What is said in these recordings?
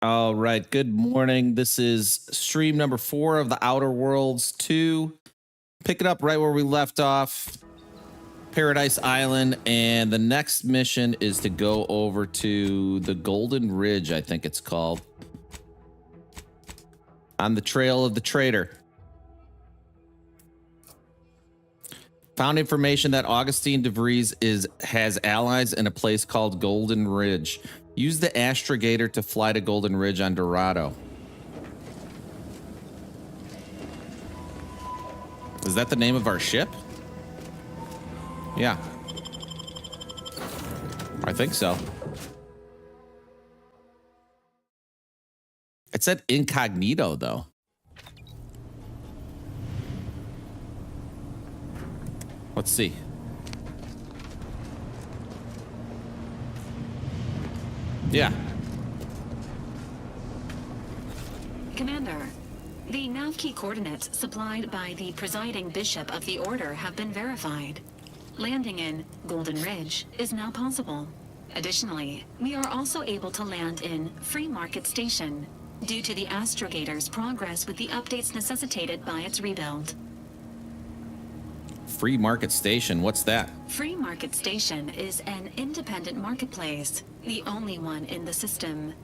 All right. Good morning. This is stream number 4 of the Outer Worlds 2. Pick it up right where we left off. Paradise Island. And the next mission is to go over to the Golden Ridge, I think it's called. On the trail of the traitor. Found information that Augustine DeVries has allies in a place called Golden Ridge. Use the astrogator to fly to Golden Ridge on Dorado. Is that the name of our ship? Yeah. I think so. It said incognito, though. Let's see. Yeah. Commander, the nav key coordinates supplied by the presiding bishop of the order have been verified. Landing in Golden Ridge is now possible. Additionally, we are also able to land in Free Market Station due to the astrogator's progress with the updates necessitated by its rebuild. Free Market Station, what's that? Free Market Station is an independent marketplace, the only one in the system.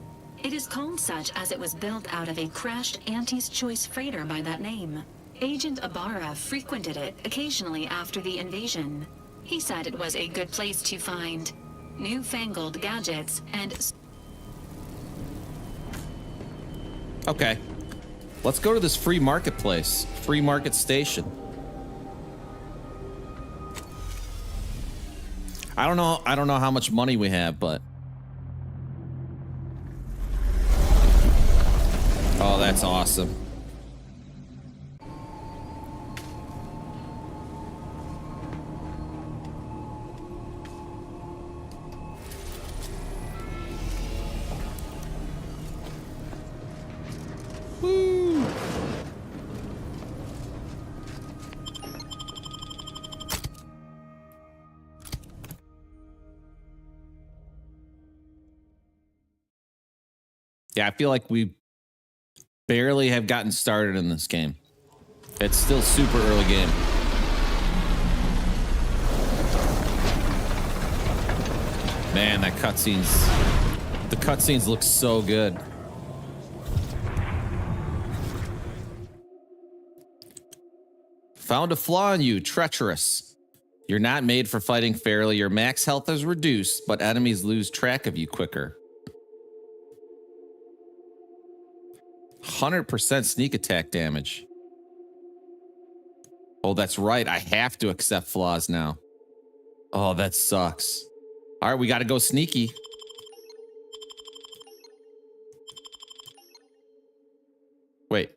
It is called such as it was built out of a crashed Auntie's Choice freighter by that name. Agent Ibarra frequented it occasionally after the invasion. He said it was a good place to find newfangled gadgets and... Okay. Let's go to this free marketplace. Free Market Station. I don't know how much money we have, but oh, that's awesome. Woo. Yeah, I feel like we barely have gotten started in this game. It's still super early game. Man, the cutscenes look so good. Found a flaw in you, treacherous. You're not made for fighting fairly. Your max health is reduced, but enemies lose track of you quicker. 100% sneak attack damage. Oh, that's right. I have to accept flaws now. Oh, that sucks. All right, we got to go sneaky. Wait.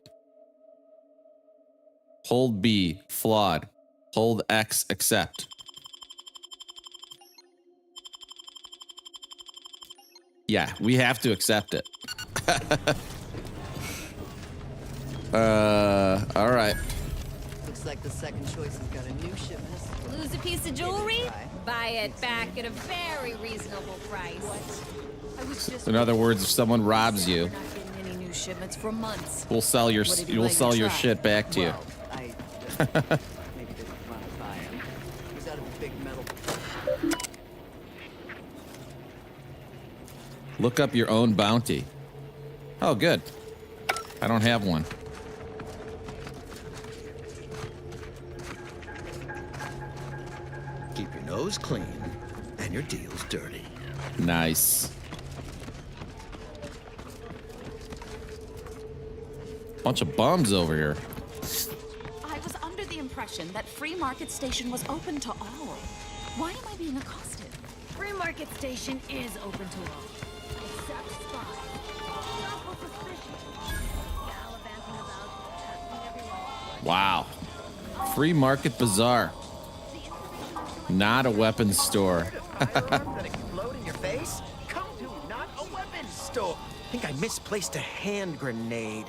Hold B, flawed. Hold X, accept. Yeah, we have to accept it. All right. Looks like the second choice has got a new shipment. Lose a piece of jewelry? Buy it back at a very reasonable price. I was just In other words, if someone robs you, we're not getting any new shipments for months. we'll sell your Try? shit back to you. Well, I maybe didn't want to buy him. He was out of a big metal. Look up your own bounty. Oh, good. I don't have one. Keep your nose clean and your deals dirty. Nice. Bunch of bums over here. I was under the impression that Free Market Station was open to all. Why am I being accosted? Free Market Station is open to all. Except spies. Not for suspicion. Gallivanting about, asking everyone. Wow. Free Market Bazaar. Not a weapons store. Firearm that explode in your face? Come to not a weapons store. Think I misplaced a hand grenade.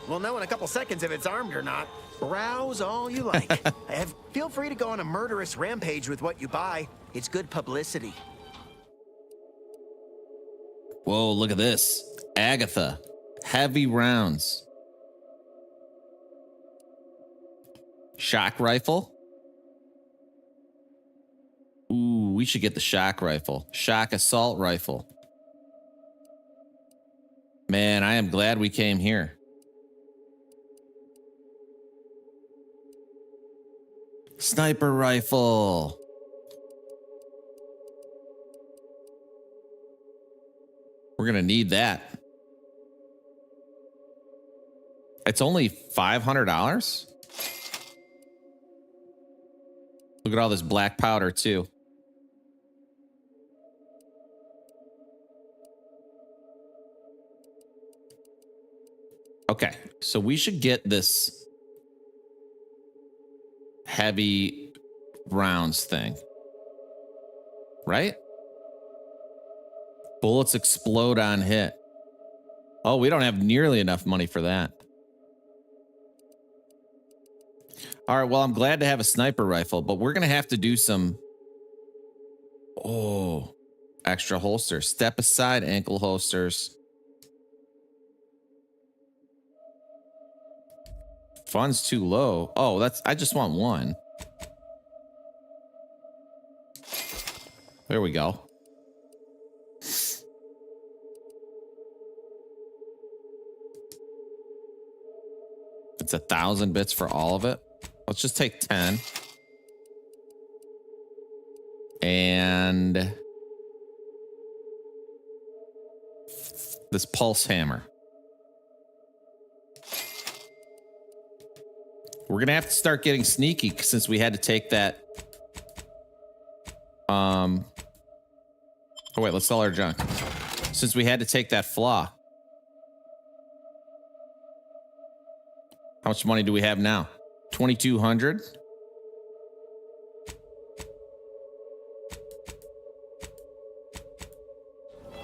We'll know in a couple seconds if it's armed or not. Browse all you like. Feel free to go on a murderous rampage with what you buy. It's good publicity. Whoa, look at this. Agatha. Heavy rounds. Shock rifle. Ooh, we should get the shock rifle. Shock assault rifle. Man, I am glad we came here. Sniper rifle. We're going to need that. It's only $500. Look at all this black powder, too. Okay, so we should get this heavy rounds thing. Right? Bullets explode on hit. Oh, we don't have nearly enough money for that. All right, well, I'm glad to have a sniper rifle, but we're going to have to do some... Oh, extra holsters. Step aside ankle holsters. Funds too low. Oh, that's... I just want one. There we go. It's 1,000 bits for all of it. Let's just take 10. And this pulse hammer. We're going to have to start getting sneaky since we had to take that. Oh, wait, let's sell our junk. Since we had to take that flaw. How much money do we have now? 2,200.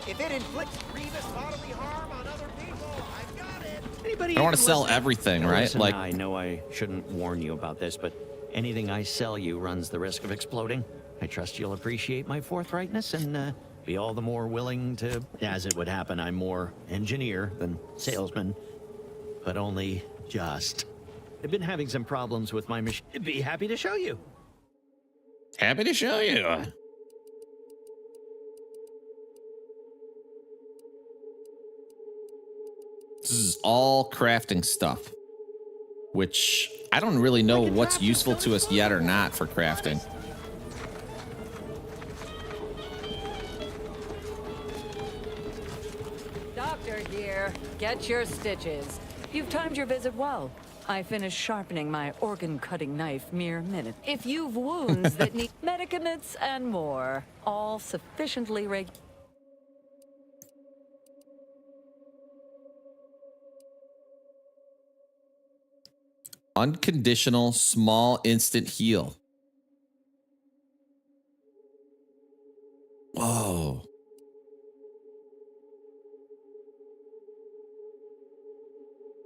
If it inflicts grievous bodily harm on other people, I've got it. Anybody I don't want to even sell listen? everything, Now, right? listen, Like, I know I shouldn't warn you about this, but anything I sell you runs the risk of exploding. I trust you'll appreciate my forthrightness and be all the more willing to, as it would happen, I'm more engineer than salesman, but only just. I've been having some problems with my machine. Be happy to show you. happy to show you. This is all crafting stuff, which I don't really know what's useful to us yet or not for crafting. Doctor here. Get your stitches. You've timed your visit well. I finished sharpening my organ-cutting knife mere minute. If you've wounds that need medicaments and more, all sufficiently Unconditional small instant heal. Whoa.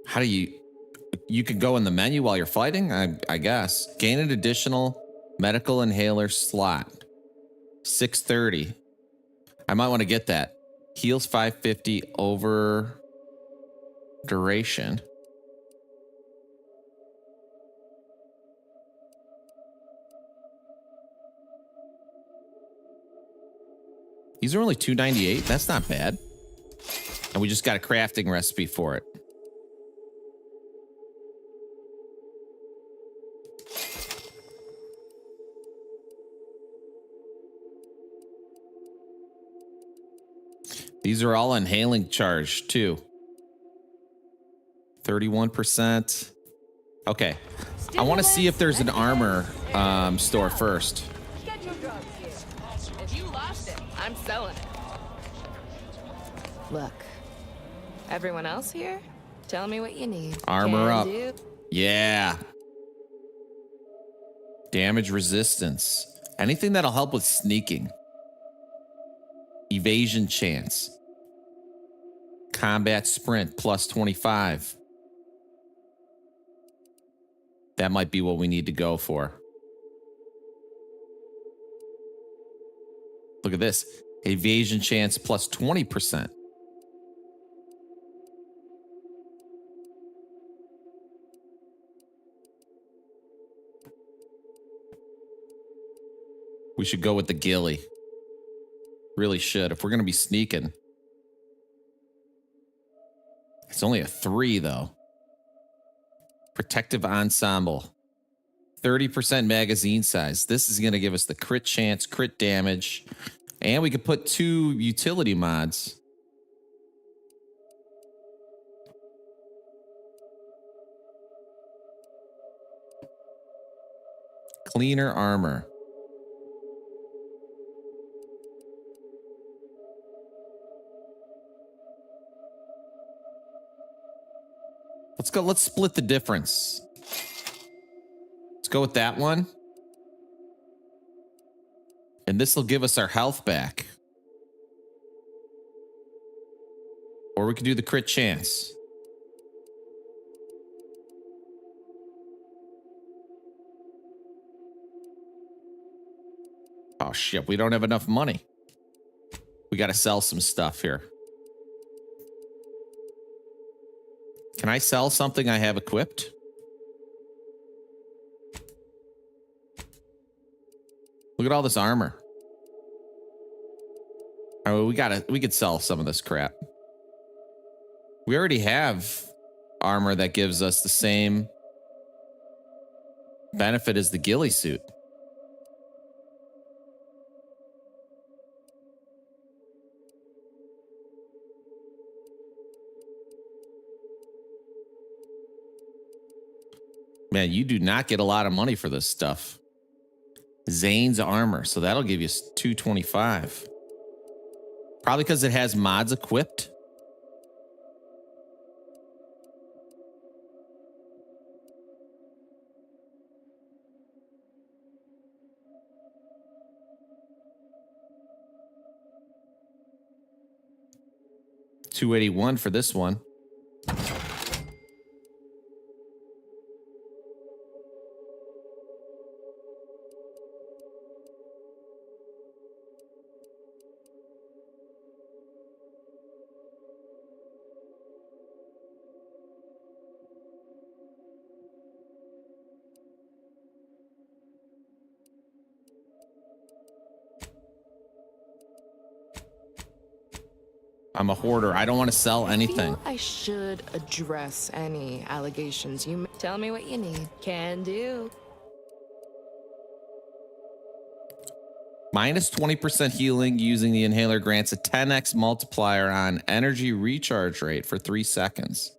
How do you can go in the menu while you're fighting? I guess. Gain an additional medical inhaler slot. 630. I might want to get that. Heals 550 over duration. These are only $2.98. That's not bad. And we just got a crafting recipe for it. These are all inhaling charge too. 31%. Okay. I want to see if there's an armor store first. Get your drugs here. If you lost it, I'm selling it. Look, everyone else here, tell me what you need. Armor Can up. do. Yeah. Damage resistance. Anything that'll help with sneaking. Evasion chance. Combat sprint plus 25. That might be what we need to go for. Look at this. Evasion chance plus 20%. We should go with the ghillie. Really should, if we're going to be sneaking. It's only a 3, though. Protective ensemble. 30% magazine size. This is going to give us the crit chance, crit damage. And we could put 2 utility mods. Cleaner armor. Let's go. Let's split the difference. Let's go with that one. And this will give us our health back. Or we could do the crit chance. Oh, shit. We don't have enough money. We got to sell some stuff here. Can I sell something I have equipped? Look at all this armor. Oh, we could sell some of this crap. We already have armor that gives us the same benefit as the ghillie suit. Man, you do not get a lot of money for this stuff. Zane's armor, so that'll give you 225. Probably because it has mods equipped. $281 for this one. I'm a hoarder. I don't want to sell anything. I should address any allegations you tell me what you need. Can do. Minus 20% healing using the inhaler grants a 10x multiplier on energy recharge rate for 3 seconds.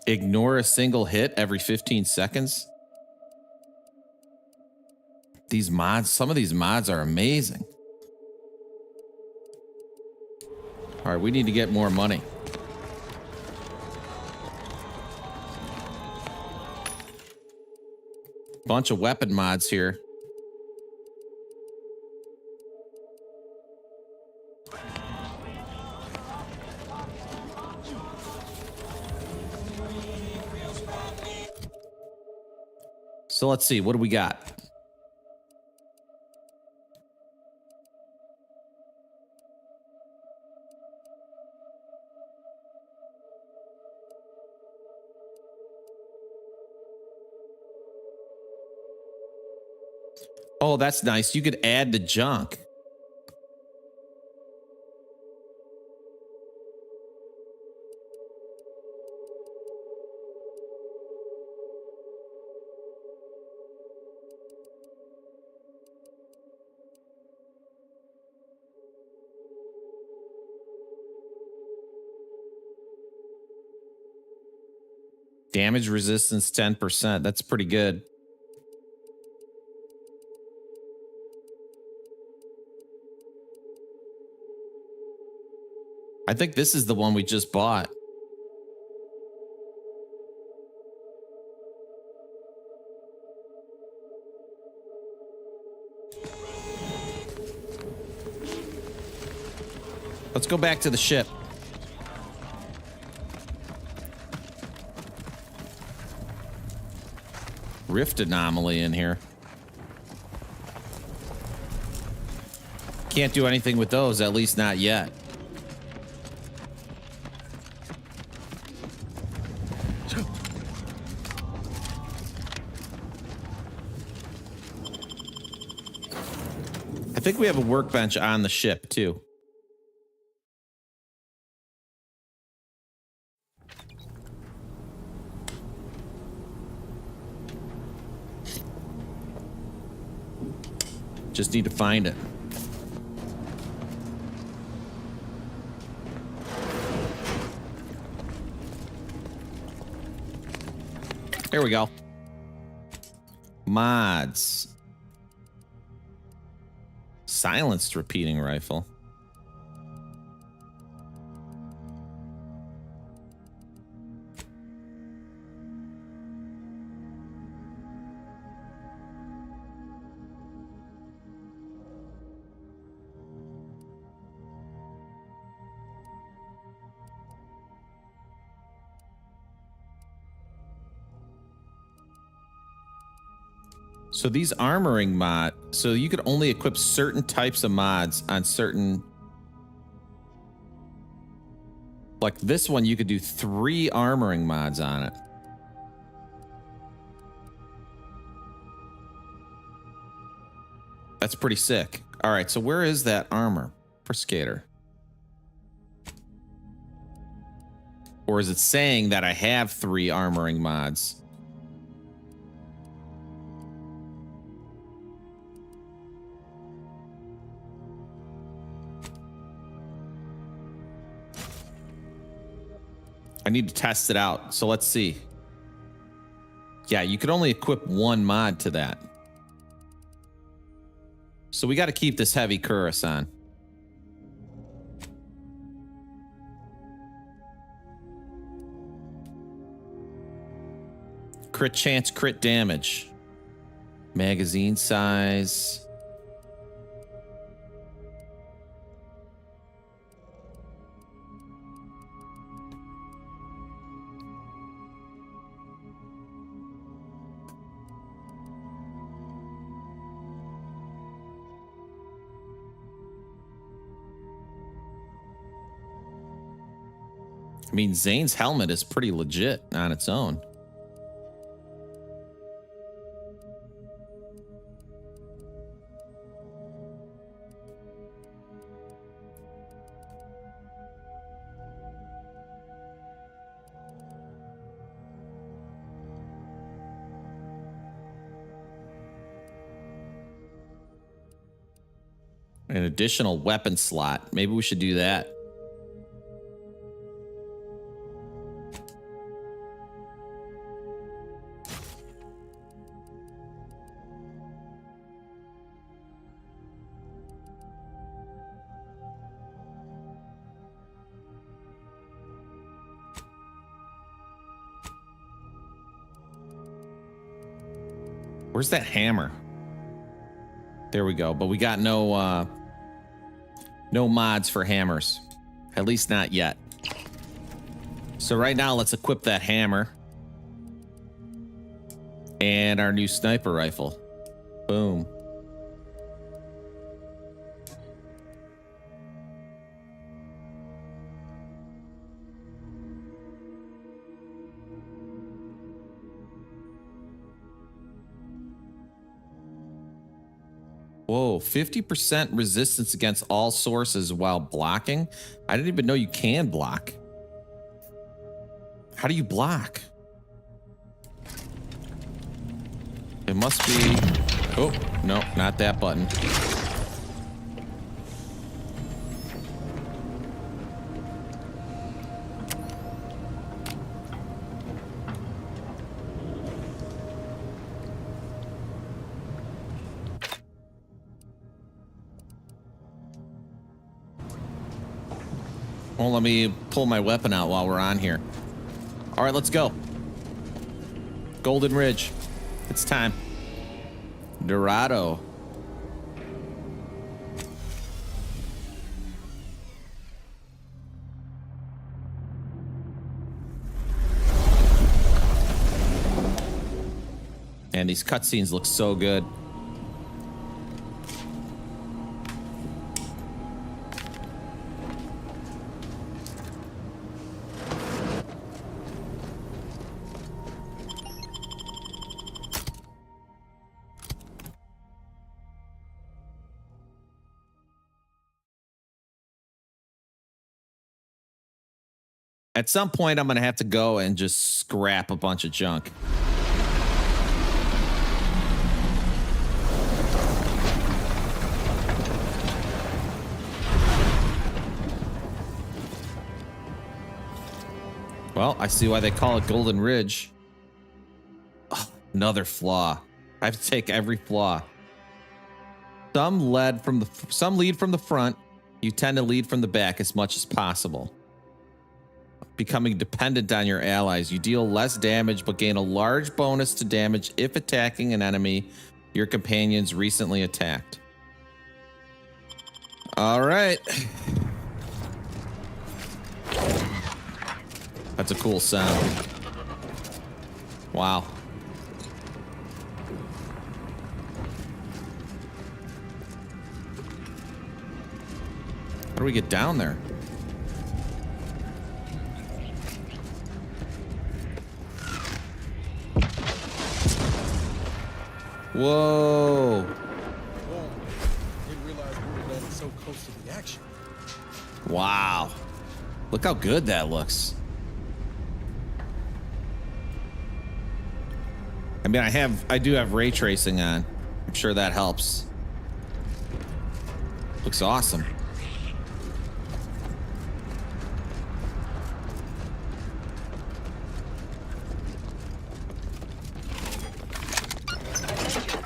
Ignore a single hit every 15 seconds. These mods, some of these mods are amazing. All right, we need to get more money. Bunch of weapon mods here. So let's see, what do we got? Oh, that's nice. You could add the junk. Damage resistance 10%. That's pretty good. I think this is the one we just bought. Let's go back to the ship. Rift anomaly in here. can't do anything with those, at least not yet. I think we have a workbench on the ship, too. Just need to find it. Here we go. Mods. Silenced repeating rifle. So these armoring mod, so you could only equip certain types of mods on certain, like this one, you could do 3 armoring mods on it. That's pretty sick. All right, so where is that armor for Skater? Or is it saying that I have 3 armoring mods? I need to test it out. So let's see. Yeah, you could only equip 1 mod to that. So we got to keep this heavy cuirass on. Crit chance, crit damage. Magazine size. I mean, Zane's helmet is pretty legit on its own. An additional weapon slot. Maybe we should do that. Where's that hammer? There we go. But we got no mods for hammers. At least not yet. So right now, let's equip that hammer. And our new sniper rifle. Boom. Whoa, 50% resistance against all sources while blocking? I didn't even know you can block. How do you block? It must be... Oh, no, not that button. Well, let me pull my weapon out while we're on here. All right, let's go. Golden Ridge. It's time. Dorado. And these cutscenes look so good. At some point, I'm going to have to go and just scrap a bunch of junk. Well, I see why they call it Golden Ridge. Oh, another flaw. I have to take every flaw. Some lead from the front. You tend to lead from the back as much as possible. Becoming dependent on your allies. You deal less damage but gain a large bonus to damage if attacking an enemy your companions recently attacked. All right. That's a cool sound. Wow. How do we get down there? Whoa. Didn't realize we were landing so close to the action. Wow. Look how good that looks. I mean, I do have ray tracing on. I'm sure that helps. Looks awesome.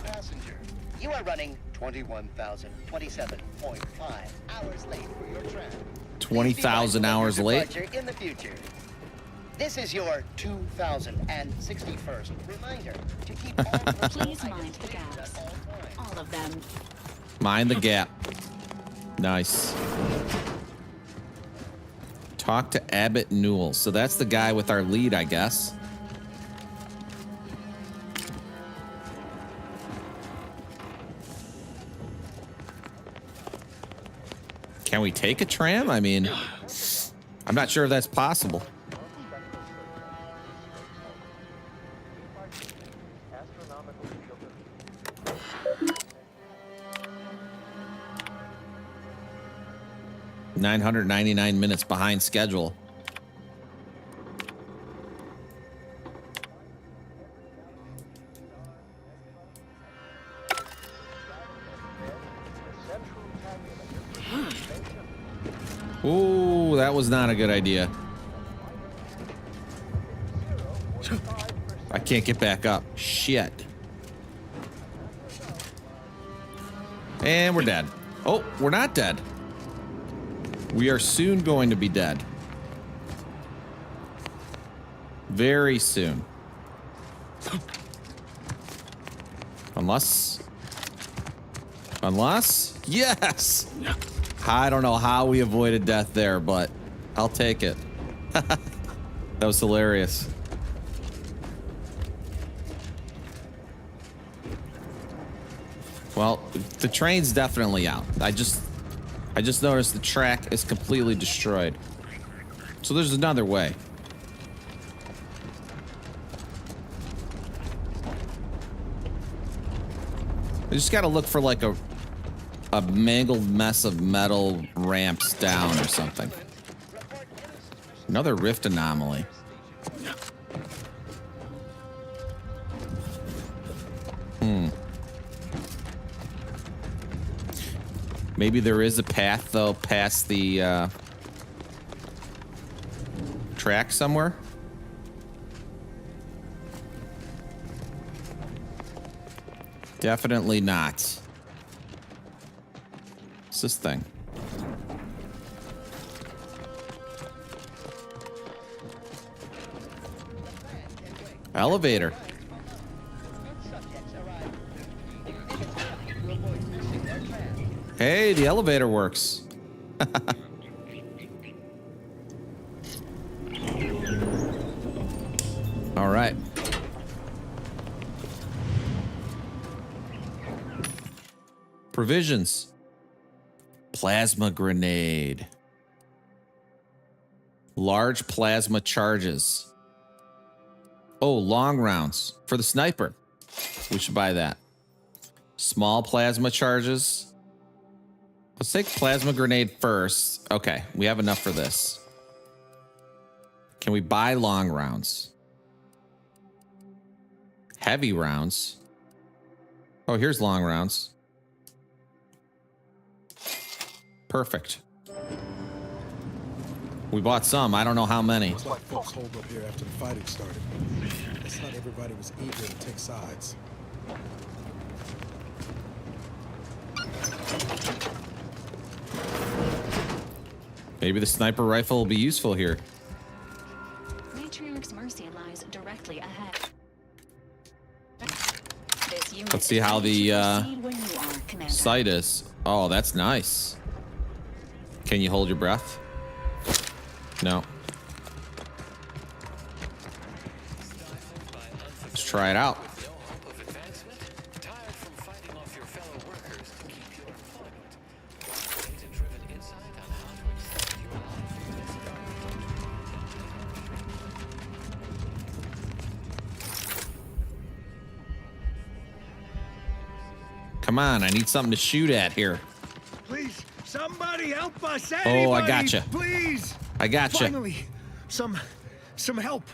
Passenger, you are running 21,027.5 hours late for your train. 20,000 hours late? In the future. This is your 2061st reminder to keep all personal Please mind items the clean at gaps. all times. All of them. Mind the gap. Nice. Talk to Abbott Newell. So that's the guy with our lead, I guess. Can we take a tram? I mean, I'm not sure if that's possible. $999 minutes behind schedule. Ooh, that was not a good idea. I can't get back up. Shit. And we're dead. Oh, we're not dead. We are soon going to be dead. Very soon. Unless... Yes! I don't know how we avoided death there, but I'll take it. That was hilarious. Well, the train's definitely out. I just noticed the track is completely destroyed. So there's another way. I just gotta look for like a mangled mess of metal ramps down or something. Another rift anomaly. Maybe there is a path, though, past the track somewhere. Definitely not. What's this thing? Elevator. Hey, the elevator works. All right. Provisions. Plasma grenade. Large plasma charges. Oh, long rounds for the sniper. We should buy that. Small plasma charges. Let's take plasma grenade first. Okay, we have enough for this. Can we buy long rounds? Heavy rounds. Oh, here's long rounds. Perfect. We bought some. I don't know how many. Looks like folks holed up here after the fighting started. It's not everybody was eager to take sides. Maybe the sniper rifle will be useful here. Matriarch's Mercy lies directly ahead. This unit Let's see is how ready the to proceed when you are, Commander. sight is. Oh, that's nice. Can you hold your breath? No. Let's try it out. Come on, I need something to shoot at here. Please, somebody help us! Anybody, I gotcha. Please! I gotcha. Finally, some help.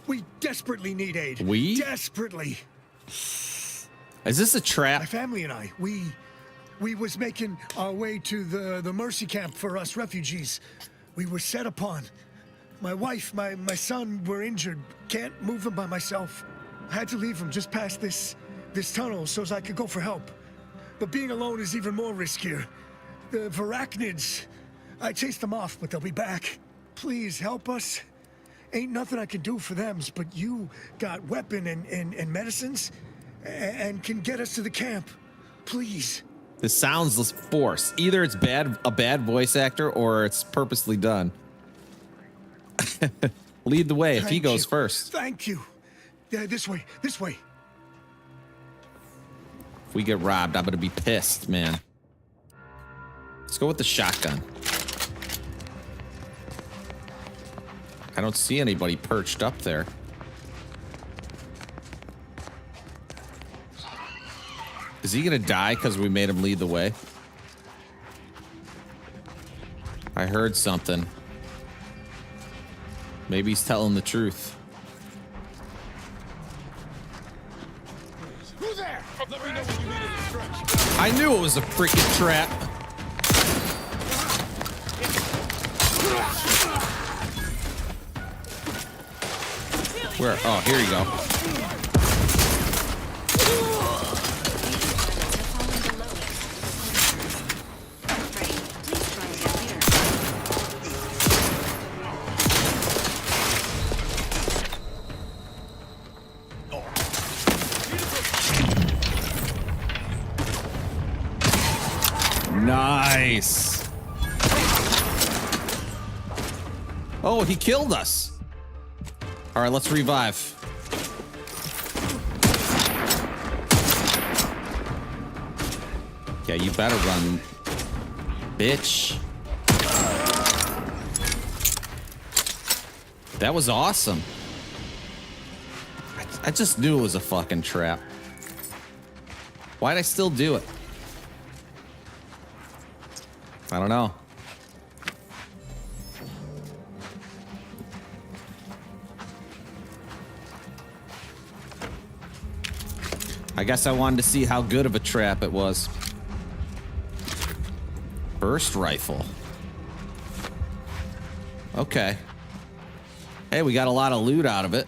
We desperately need aid. We? Desperately. Is this a trap? My family and I, we was making our way to the Mercy camp for us refugees. We were set upon. My wife, my son were injured. Can't move them by myself. I had to leave them just past this tunnel so as I could go for help. But being alone is even more riskier. The Varachnids, I chased them off, but they'll be back. Please help us. Ain't nothing I can do for them, but you got weapon and medicines and can get us to the camp. Please. This sounds forced. Either it's a bad voice actor or it's purposely done. Lead the way if he goes first. Thank you. Yeah, this way, this way. If we get robbed, I'm gonna be pissed, man. Let's go with the shotgun. I don't see anybody perched up there. Is he gonna die because we made him lead the way? I heard something. Maybe he's telling the truth. Who's there? Let me know when you need a distraction. I knew it was a freaking trap. Where? Oh, here you go. Nice. Oh, he killed us. All right, let's revive. Yeah, you better run, bitch. That was awesome. I just knew it was a fucking trap. Why'd I still do it? I don't know. I guess I wanted to see how good of a trap it was. Burst rifle. Okay. Hey, we got a lot of loot out of it.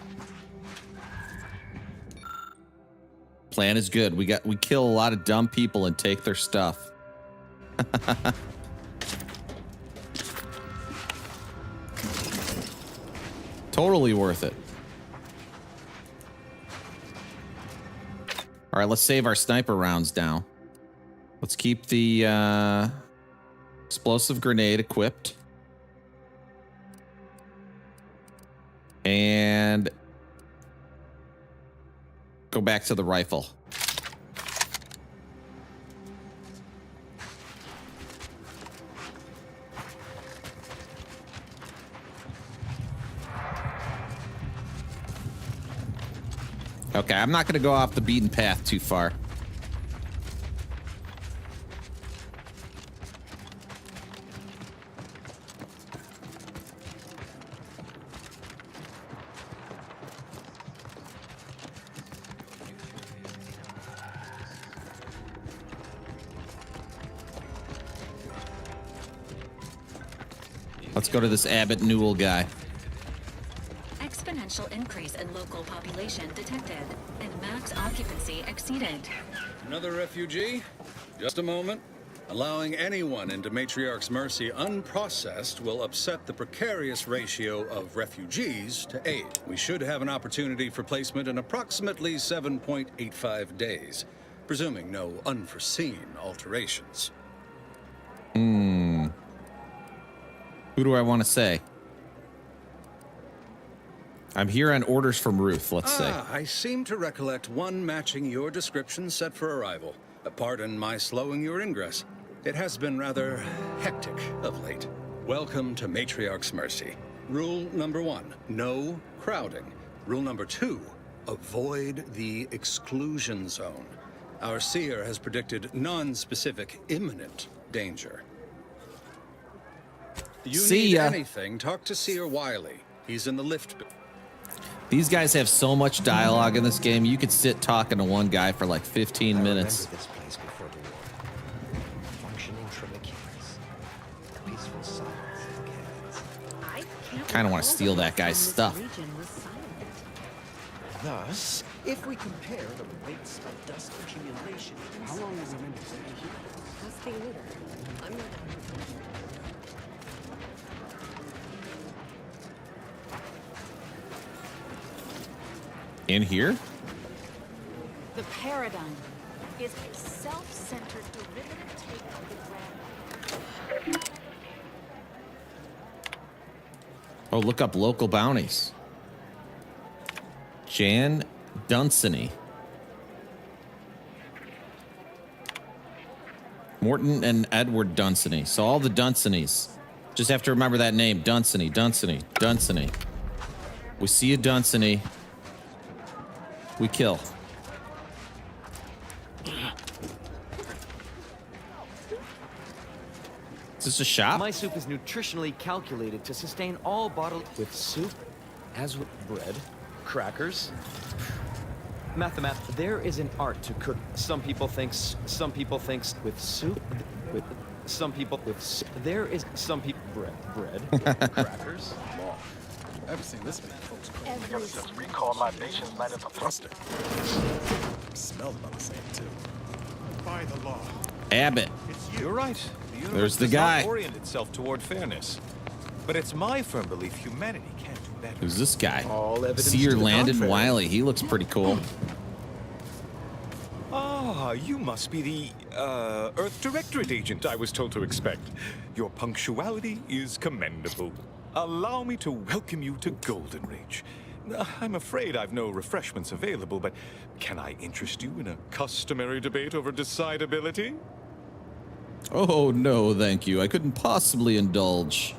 Plan is good. We kill a lot of dumb people and take their stuff. Totally worth it. All right, let's save our sniper rounds now. Let's keep the explosive grenade equipped. And go back to the rifle. Okay, I'm not going to go off the beaten path too far. Let's go to this Abbott Newell guy. Exponential increase in local population detected, and max occupancy exceeded. Another refugee? Just a moment. Allowing anyone into Matriarch's Mercy unprocessed will upset the precarious ratio of refugees to aid. We should have an opportunity for placement in approximately 7.85 days, presuming no unforeseen alterations. Who do I want to say? I'm here on orders from Ruth, let's say. I seem to recollect one matching your description set for arrival. Pardon my slowing your ingress. It has been rather hectic of late. Welcome to Matriarch's Mercy. Rule number 1, no crowding. Rule number 2, avoid the exclusion zone. Our seer has predicted non-specific imminent danger. You See need ya. anything, talk to Seer Wiley. He's in the lift. These guys have so much dialogue in this game. You could sit talking to one guy for like 15 minutes. This place before the war. Functioning trabecules. Peaceful silence of the cats. Kind of want to steal that guy's stuff. Thus, if we compare the rates of dust accumulation, how long is it meant to stay here? That's the order. I'm not. In here? The paradigm is a self-centered derivative take of the grand. Oh, look up local bounties. Jan Dunsany. Morton and Edward Dunsany. So all the Dunsanys. Just have to remember that name. Dunsany, Dunsany, Dunsany. We see a Dunsany. We kill. Is this a shop? My soup is nutritionally calculated to sustain all bodily with soup, as with bread, crackers. Mathemath. There is an art to cook. Some people thinks with soup, with some people with soup. There is some people bread, crackers. I've never seen this many folks grow. Every Recall libations light as a thruster. Smells about the same too. By the law. Abbott. You're right. The There's the universe does not guy. orient itself toward fairness. But it's my firm belief humanity can't do better. Who's this guy? All evidence Seer to the Landon contrary. Wiley. He looks pretty cool. Ah, you must be the, Earth Directorate agent I was told to expect. Your punctuality is commendable. Allow me to welcome you to Golden Ridge. I'm afraid I've no refreshments available, but can I interest you in a customary debate over decidability? Oh, no, thank you. I couldn't possibly indulge.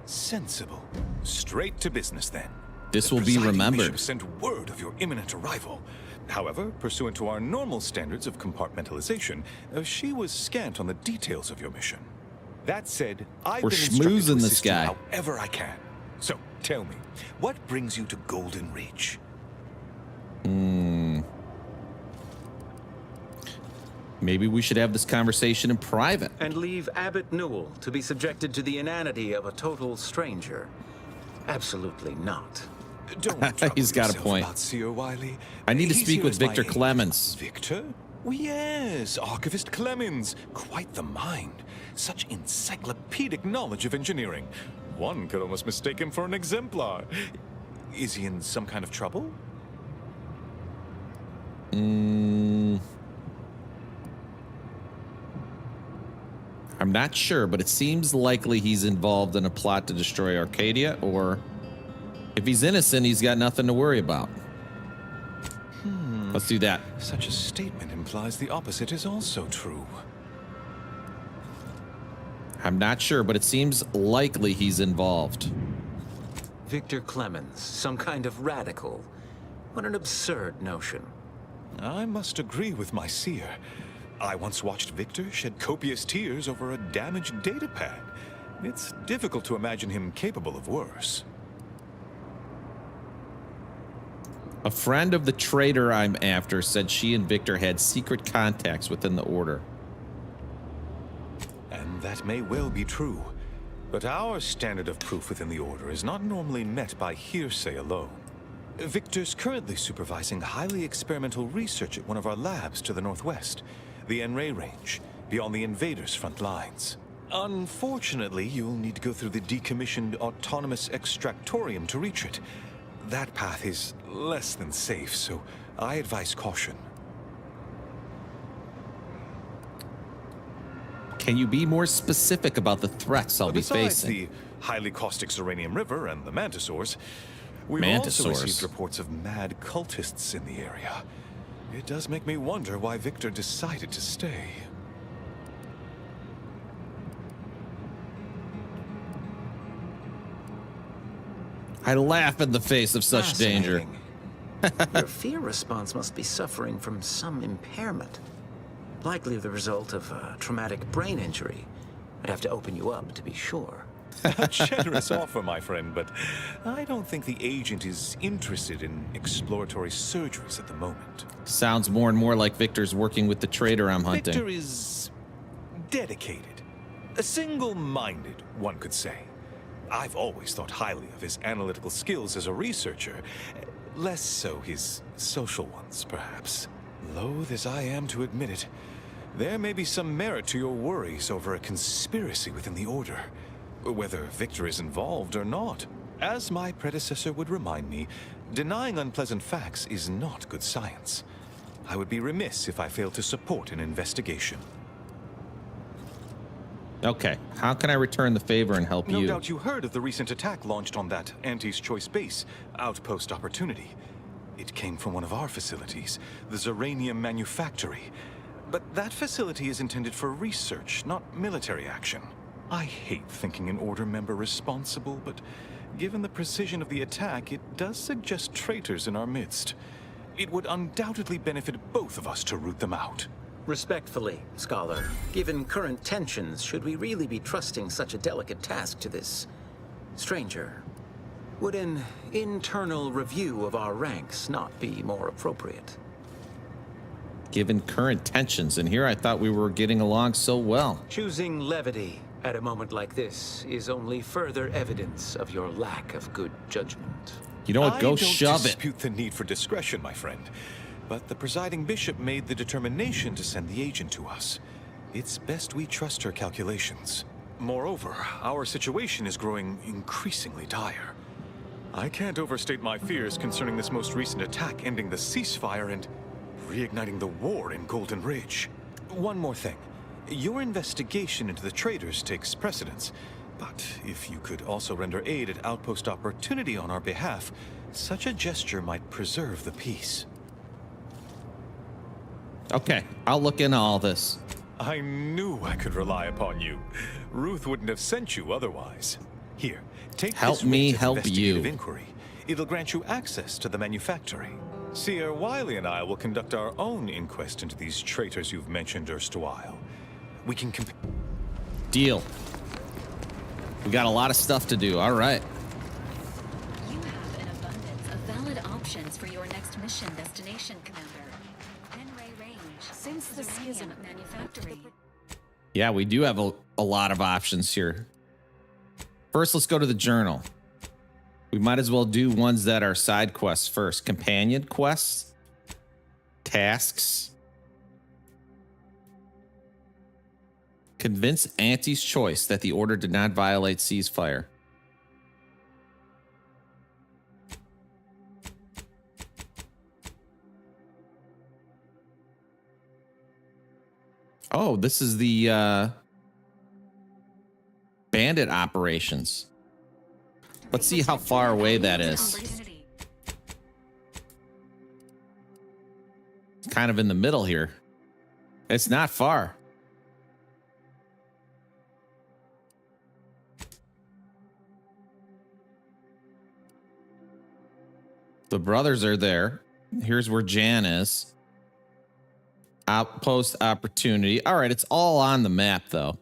Sensible. Straight to business, then. This The will be presiding remembered. bishop sent word of your imminent arrival. However, pursuant to our normal standards of compartmentalization, she was scant on the details of your mission. That said, I've We're been instructed to schmoozing this assist you guy. however I can. So, tell me, what brings you to Golden Ridge? Maybe we should have this conversation in private. And leave Abbott Newell to be subjected to the inanity of a total stranger? Absolutely not. Don't trouble He's got a yourself point. about Seer Wiley. I need to He's speak here with as my Victor aide. Clemens. Victor? Oh, yes, Archivist Clemens. Quite the mind. Such encyclopedic knowledge of engineering. One could almost mistake him for an exemplar. Is he in some kind of trouble? I'm not sure, but it seems likely he's involved in a plot to destroy Arcadia, or if he's innocent, he's got nothing to worry about. Let's do that. Such a statement implies the opposite is also true. I'm not sure, but it seems likely he's involved. Victor Clemens, some kind of radical. What an absurd notion. I must agree with my seer. I once watched Victor shed copious tears over a damaged datapad. It's difficult to imagine him capable of worse. A friend of the traitor I'm after said she and Victor had secret contacts within the Order. And that may well be true. But our standard of proof within the Order is not normally met by hearsay alone. Victor's currently supervising highly experimental research at one of our labs to the northwest, the N-Ray Range, beyond the invaders' front lines. Unfortunately, you'll need to go through the decommissioned autonomous extractorium to reach it. That path is less than safe, so I advise caution. Can you be more specific about the threats I'll be Besides facing? the highly caustic Zeranium River and the Mantisaurs, we've also received reports of mad cultists in the area. It does make me wonder why Victor decided to stay. I laugh in the face of such danger. Your fear response must be suffering from some impairment. Likely the result of a traumatic brain injury. I'd have to open you up to be sure. A generous offer, my friend, but I don't think the agent is interested in exploratory surgeries at the moment. Sounds more and more like Victor's working with the traitor I'm hunting. Victor is dedicated. Single-minded, one could say. I've always thought highly of his analytical skills as a researcher. Less so his social ones, perhaps. Loath as I am to admit it, there may be some merit to your worries over a conspiracy within the Order, whether Victor is involved or not. As my predecessor would remind me, denying unpleasant facts is not good science. I would be remiss if I failed to support an investigation. Okay, how can I return the favor and help you? No doubt you heard of the recent attack launched on that Anti's Choice base, Outpost Opportunity. It came from one of our facilities, the Zeranium Manufactory. But that facility is intended for research, not military action. I hate thinking an Order member responsible, but given the precision of the attack, it does suggest traitors in our midst. It would undoubtedly benefit both of us to root them out. Respectfully, Scholar, given current tensions, should we really be trusting such a delicate task to this stranger? Would an internal review of our ranks not be more appropriate? Given current tensions, and here I thought we were getting along so well. Choosing levity at a moment like this is only further evidence of your lack of good judgment. You know what? Go shove it. I don't dispute the need for discretion, my friend. But the presiding bishop made the determination to send the agent to us. It's best we trust her calculations. Moreover, our situation is growing increasingly dire. I can't overstate my fears concerning this most recent attack ending the ceasefire and reigniting the war in Golden Ridge. One more thing. Your investigation into the traitors takes precedence. But if you could also render aid at Outpost Opportunity on our behalf, such a gesture might preserve the peace. Okay, I'll look into all this. I knew I could rely upon you. Ruth wouldn't have sent you otherwise. Here, take help this me writ of help investigative you. inquiry. It'll grant you access to the manufactory. Seer Wiley and I will conduct our own inquest into these traitors you've mentioned erstwhile. We can Deal. We got a lot of stuff to do. All right. You have an abundance of valid options for your next mission destination, Commander. N-Ray Range. Since the schism manufactory. Yeah, we do have a lot of options here. First, let's go to the journal. We might as well do ones that are side quests first. Companion quests. Tasks. Convince Auntie's Choice that the Order did not violate ceasefire. Oh, this is the bandit operations. Let's see how far away that is. It's kind of in the middle here. It's not far. The brothers are there. Here's where Jan is. Outpost Opportunity. All right, it's all on the map, though.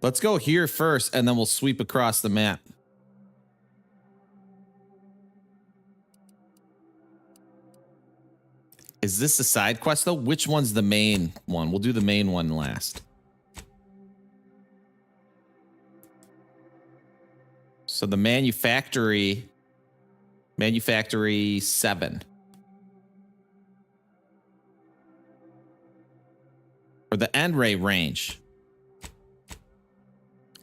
Let's go here first, and then we'll sweep across the map. Is this a side quest, though? Which one's the main one? We'll do the main one last. So the manufactory 7. Or the N-ray range.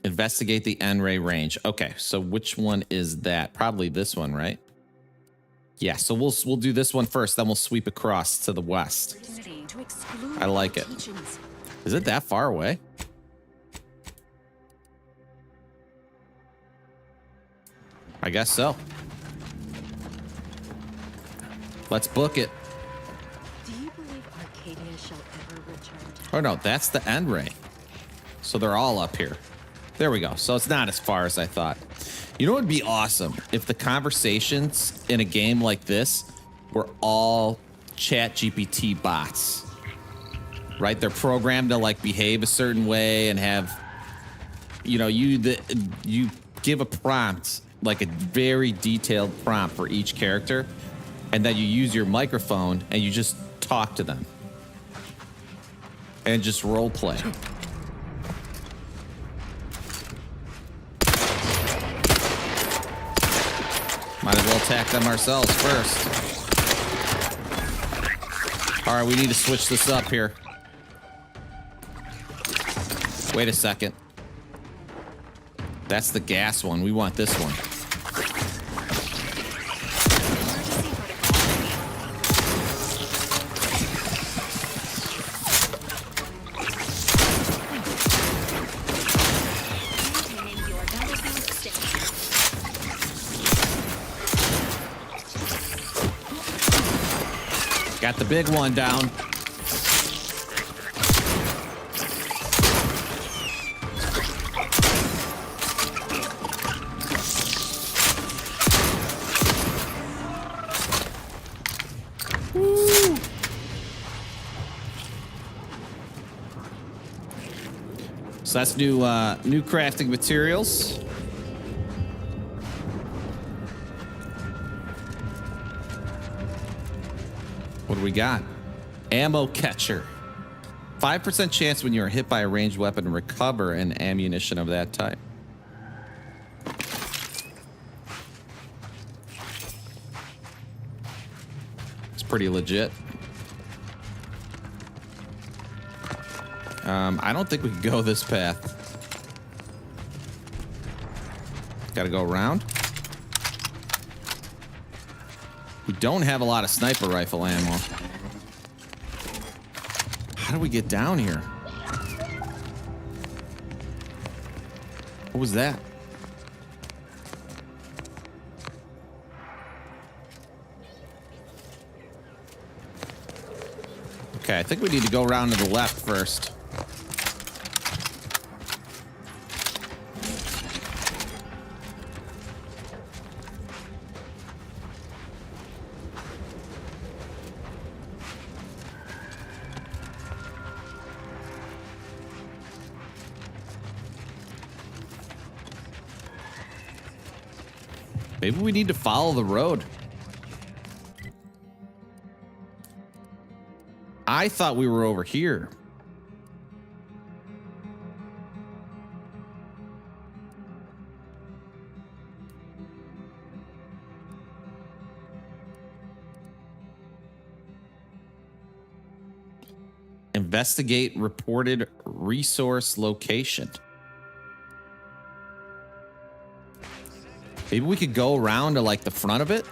Investigate the N-ray range. Okay, so which one is that? Probably this one, right? Yeah, so we'll do this one first, then we'll sweep across to the west. I like it. Is it that far away? I guess so. Let's book it. Do you believe Arcadia shall ever return to Oh no, that's the end ray. So they're all up here. There we go. So it's not as far as I thought. You know what would be awesome? If the conversations in a game like this were all ChatGPT bots. Right? They're programmed to like behave a certain way and have, you know, you give a prompt, like a very detailed prompt for each character, and then you use your microphone and you just talk to them. And just role play. Might as well attack them ourselves first. All right, we need to switch this up here. Wait a second. That's the gas one. We want this one. Got the big one down. Woo. So that's new crafting materials. What do we got? Ammo catcher. 5% chance when you are hit by a ranged weapon to recover an ammunition of that type. It's pretty legit. I don't think we can go this path. Gotta go around. We don't have a lot of sniper rifle ammo. How do we get down here? What was that? Okay, I think we need to go around to the left first. Maybe we need to follow the road. I thought we were over here. Investigate reported resource location. Maybe we could go around to like the front of it.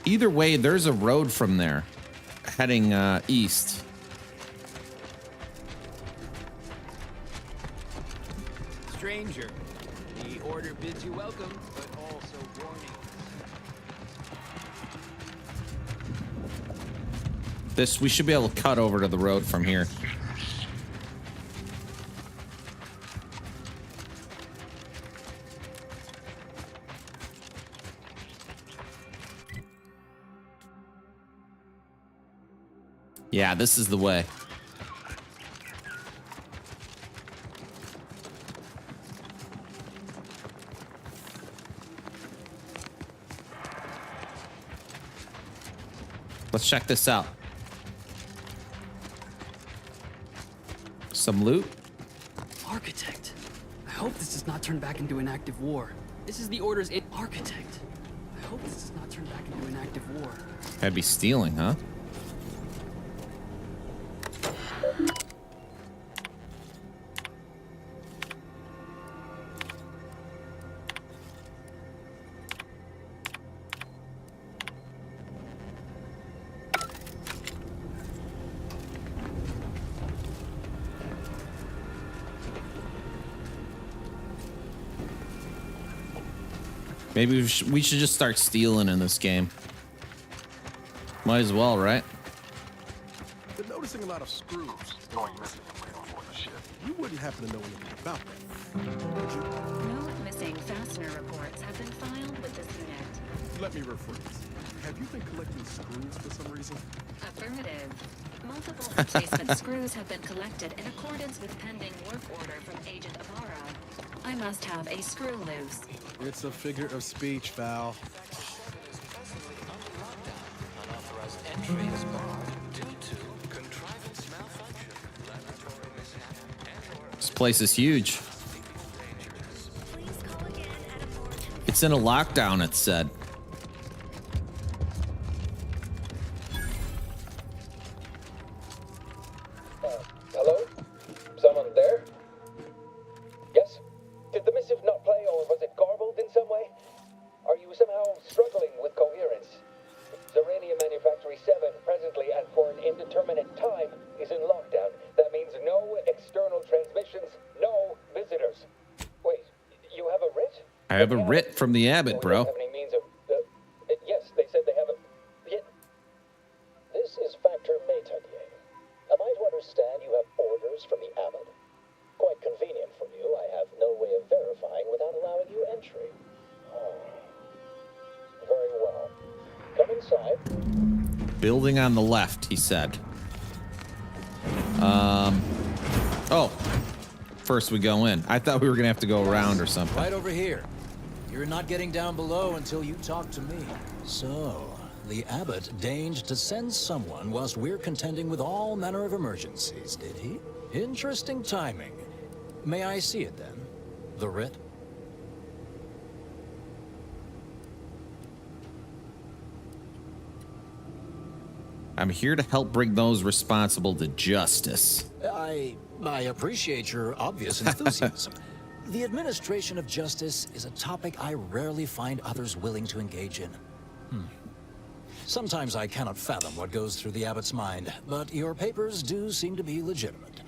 Either way, there's a road from there heading east. Stranger, the order bids you welcome, but also warning. This, we should be able to cut over to the road from here. Yeah, this is the way. Let's check this out. Some loot. Architect, hope this does not turn back into an active war. This is the Order's architect. I hope this does not turn back into an active war. That'd be stealing, huh? Maybe we should just start stealing in this game. Might as well, right? Been noticing a lot of screws going missing from on board the ship. You wouldn't happen to know anything about that, would you? No missing fastener reports have been filed with this unit. Let me rephrase. Have you been collecting screws for some reason? Affirmative. Multiple replacement screws have been collected in accordance with pending work order from Agent Amara. I must have a screw loose. It's a figure of speech, Val. This place is huge. It's in a lockdown, it said. Hello? Someone there? Yes? Did the missive not play, or was it garbled in some way? Are you somehow struggling with coherence? Zeranium Manufactory 7 presently and for an indeterminate time is in lockdown. That means no external transmissions, no visitors. Wait, you have a writ? I have a writ from the Abbot, bro. Have any means of... yes, they said they have a... This is Factor Maytonier. Am I to understand you have orders from the Abbot? Quite convenient for you. I have no way of verifying without allowing you entry. Oh. Very well. Come inside. Building on the left, he said. Oh. First we go in. I thought we were gonna have to go around or something. Right over here. You're not getting down below until you talk to me. So, the Abbot deigned to send someone whilst we're contending with all manner of emergencies, did he? Interesting timing. May I see it then? The writ? I'm here to help bring those responsible to justice. I appreciate your obvious enthusiasm. The administration of justice is a topic I rarely find others willing to engage in. Sometimes I cannot fathom what goes through the Abbot's mind, but your papers do seem to be legitimate.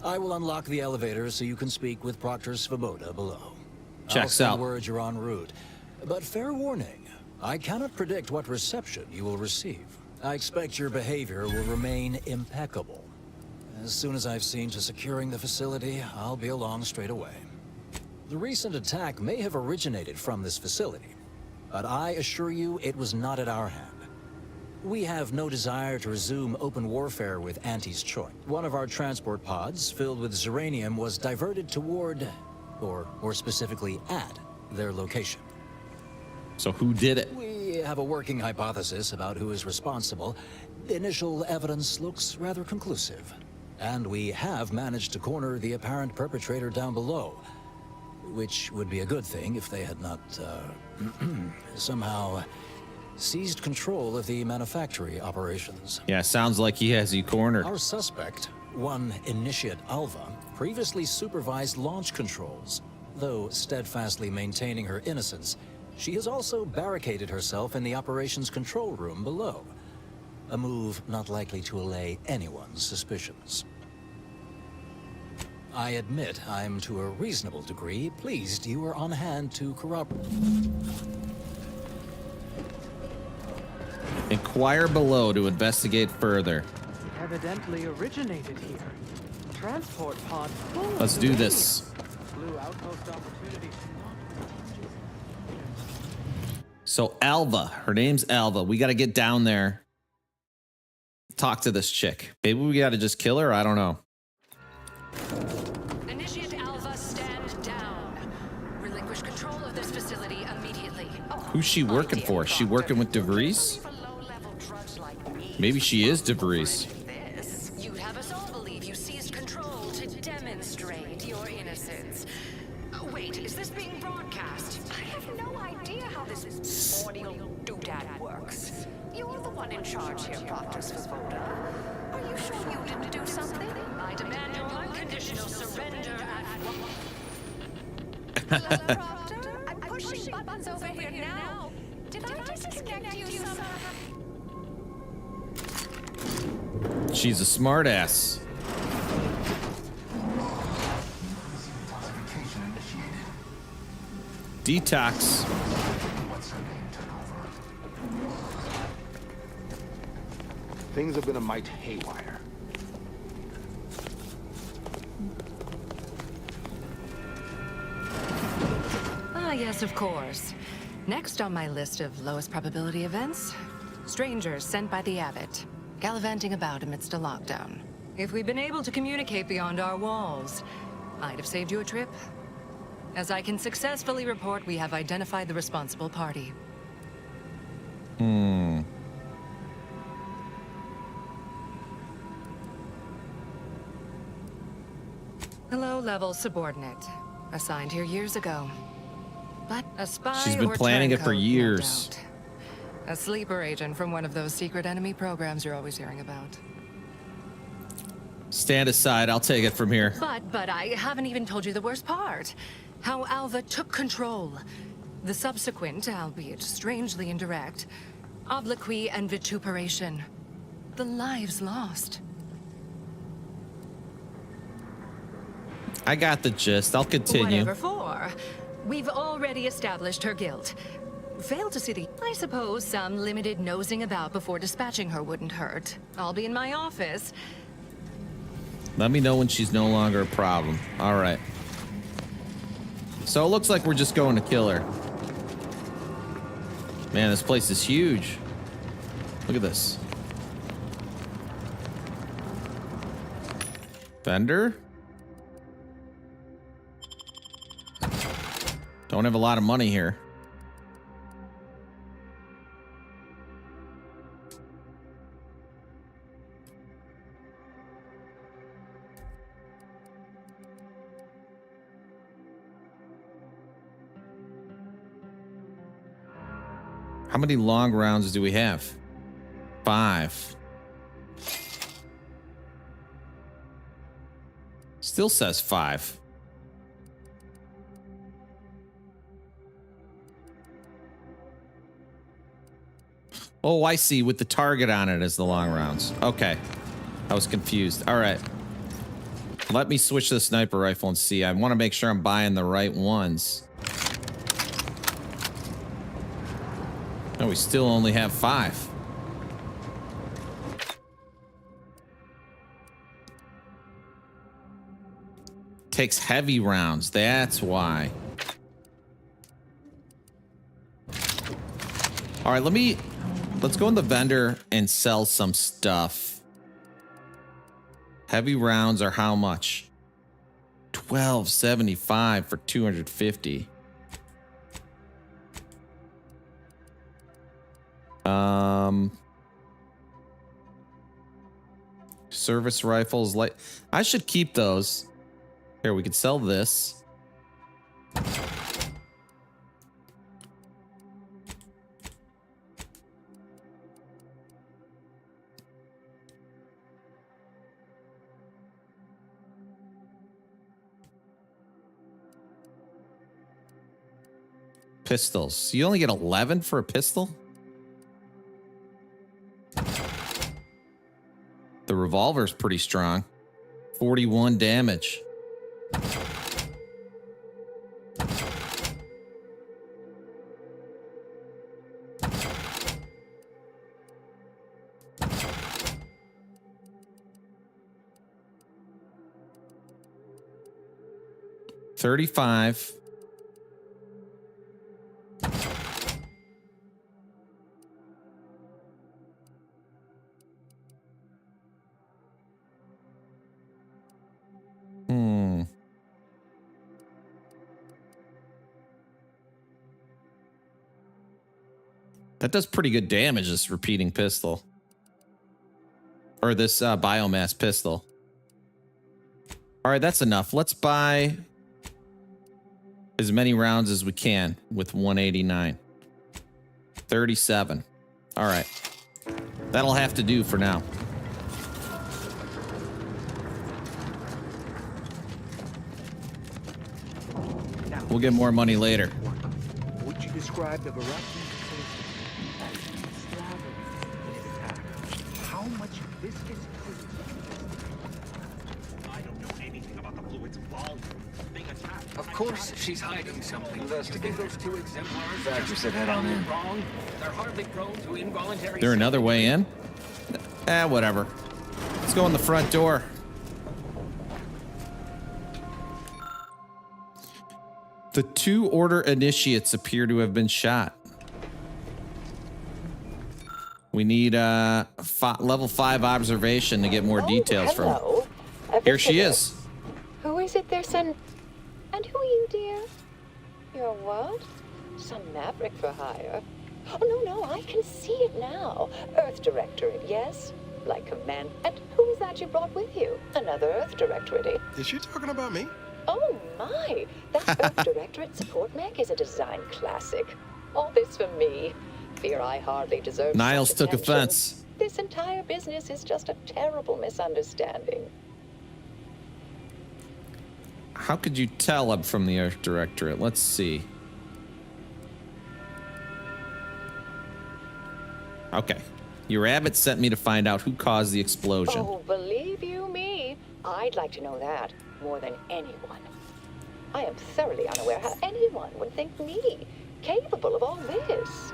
I will unlock the elevator so you can speak with Proctor Svoboda below. Checks I'll send out. word you're en route. But fair warning, I cannot predict what reception you will receive. I expect your behavior will remain impeccable. As soon as I've seen to securing the facility, I'll be along straight away. The recent attack may have originated from this facility, but I assure you it was not at our hand. We have no desire to resume open warfare with Auntie's Choice. One of our transport pods, filled with Zeranium, was diverted toward, or more specifically at, their location. So who did it? We have a working hypothesis about who is responsible. Initial evidence looks rather conclusive. And we have managed to corner the apparent perpetrator down below. Which would be a good thing if they had not, somehow seized control of the manufactory operations. Yeah, sounds like he has you cornered. Our suspect, one Initiate Alva, previously supervised launch controls. Though steadfastly maintaining her innocence, she has also barricaded herself in the operations control room below. A move not likely to allay anyone's suspicions. I admit I'm to a reasonable degree pleased you were on hand to corroborate. Inquire below to investigate further. Evidently originated here. Transport pod full of Let's do this. Blue outpost opportunity. So Alva, her name's Alva. We got to get down there. Talk to this chick. Maybe we got to just kill her. I don't know. Initiate Alva, stand down. Relinquish control of this facility immediately. Who's she working for? She working with DeVries? Maybe she is DeVries. You'd have us all believe you seized control to demonstrate your innocence. Wait, is this being broadcast? I have no idea how this audio doodad works. You're the one in charge here, Proctor Svoboda. Are you sure you didn't do something? I demand your unconditional surrender at once. Hello, Proctor? I'm pushing buttons over here now. Did I disconnect you somehow? She's a smartass. Detox. Things have been a mite haywire. Ah, yes, of course. Next on my list of lowest probability events, strangers sent by the Abbot, gallivanting about amidst a lockdown. If we'd been able to communicate beyond our walls, I'd have saved you a trip. As I can successfully report, we have identified the responsible party. A low-level subordinate, assigned here years ago. But a spy She's been or planning it for turncoat, no years. doubt. A sleeper agent from one of those secret enemy programs you're always hearing about. Stand aside. I'll take it from here. But I haven't even told you the worst part. How Alva took control. The subsequent, albeit strangely indirect, obloquy and vituperation. The lives lost. I got the gist. I'll continue. Whatever for. We've already established her guilt. Failed to see the... I suppose some limited nosing about before dispatching her wouldn't hurt. I'll be in my office. Let me know when she's no longer a problem. All right. So it looks like we're just going to kill her. Man, this place is huge. Look at this. Vendor? Don't have a lot of money here. How many long rounds do we have? 5. Still says 5. Oh, I see. With the target on it as the long rounds. Okay. I was confused. All right. Let me switch to the sniper rifle and see. I want to make sure I'm buying the right ones. No, we still only have 5. Takes heavy rounds. That's why. All right, let's go in the vendor and sell some stuff. Heavy rounds are how much? $12.75 for 250. Service rifles, like I should keep those. Here, we could sell this. Pistols. You only get 11 for a pistol? The revolver's pretty strong. 41 damage. $35. That does pretty good damage, this repeating pistol. Or this biomass pistol. All right, that's enough. Let's buy as many rounds as we can with 189. 37. All right. That'll have to do for now. We'll get more money later. Would you describe the variety? How much viscous fluid? I don't know anything about the fluid's volume. Big attack. Of course, she's hiding something. Investigate those two exemplars. Factor said head on in. Wrong. They're hardly prone to involuntary. There another way in? Whatever. Let's go in the front door. The 2 Order initiates appear to have been shot. We need level 5 observation to get more details hello. from. Here she is. Who is it there, son? And who are you, dear? You're what? Some maverick for hire? Oh, no, I can see it now. Earth Directorate, yes? Like command. And who is that you brought with you? Another Earth Directorate. Is she talking about me? Oh, my. That Earth Directorate support mech is a design classic. All this for me. Fear I hardly deserve Niles such took attention. offense. This entire business is just a terrible misunderstanding. How could you tell I'm from the Earth Directorate? Let's see. Okay. Your abbot sent me to find out who caused the explosion. Oh, believe you me, I'd like to know that more than anyone. I am thoroughly unaware how anyone would think me capable of all this.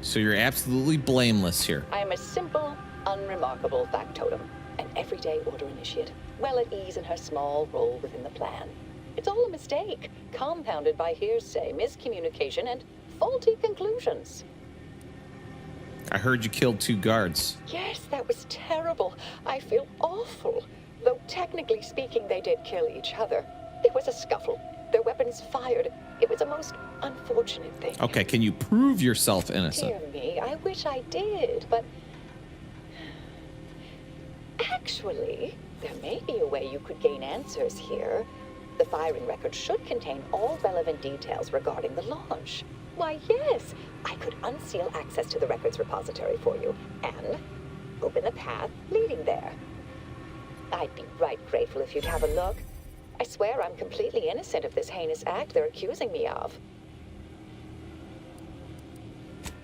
So you're absolutely blameless here. I am a simple, unremarkable factotum, an everyday Order initiate, well at ease in her small role within the plan. It's all a mistake, compounded by hearsay, miscommunication, and faulty conclusions. I heard you killed 2 guards. Yes, that was terrible. I feel awful. Though technically speaking, they did kill each other. There was a scuffle. Their weapons fired. It was a most unfortunate thing. Okay, can you prove yourself innocent? Dear me, I wish I did, but... Actually, there may be a way you could gain answers here. The firing record should contain all relevant details regarding the launch. Why, yes, I could unseal access to the records repository for you and open the path leading there. I'd be right grateful if you'd have a look. I swear I'm completely innocent of this heinous act they're accusing me of.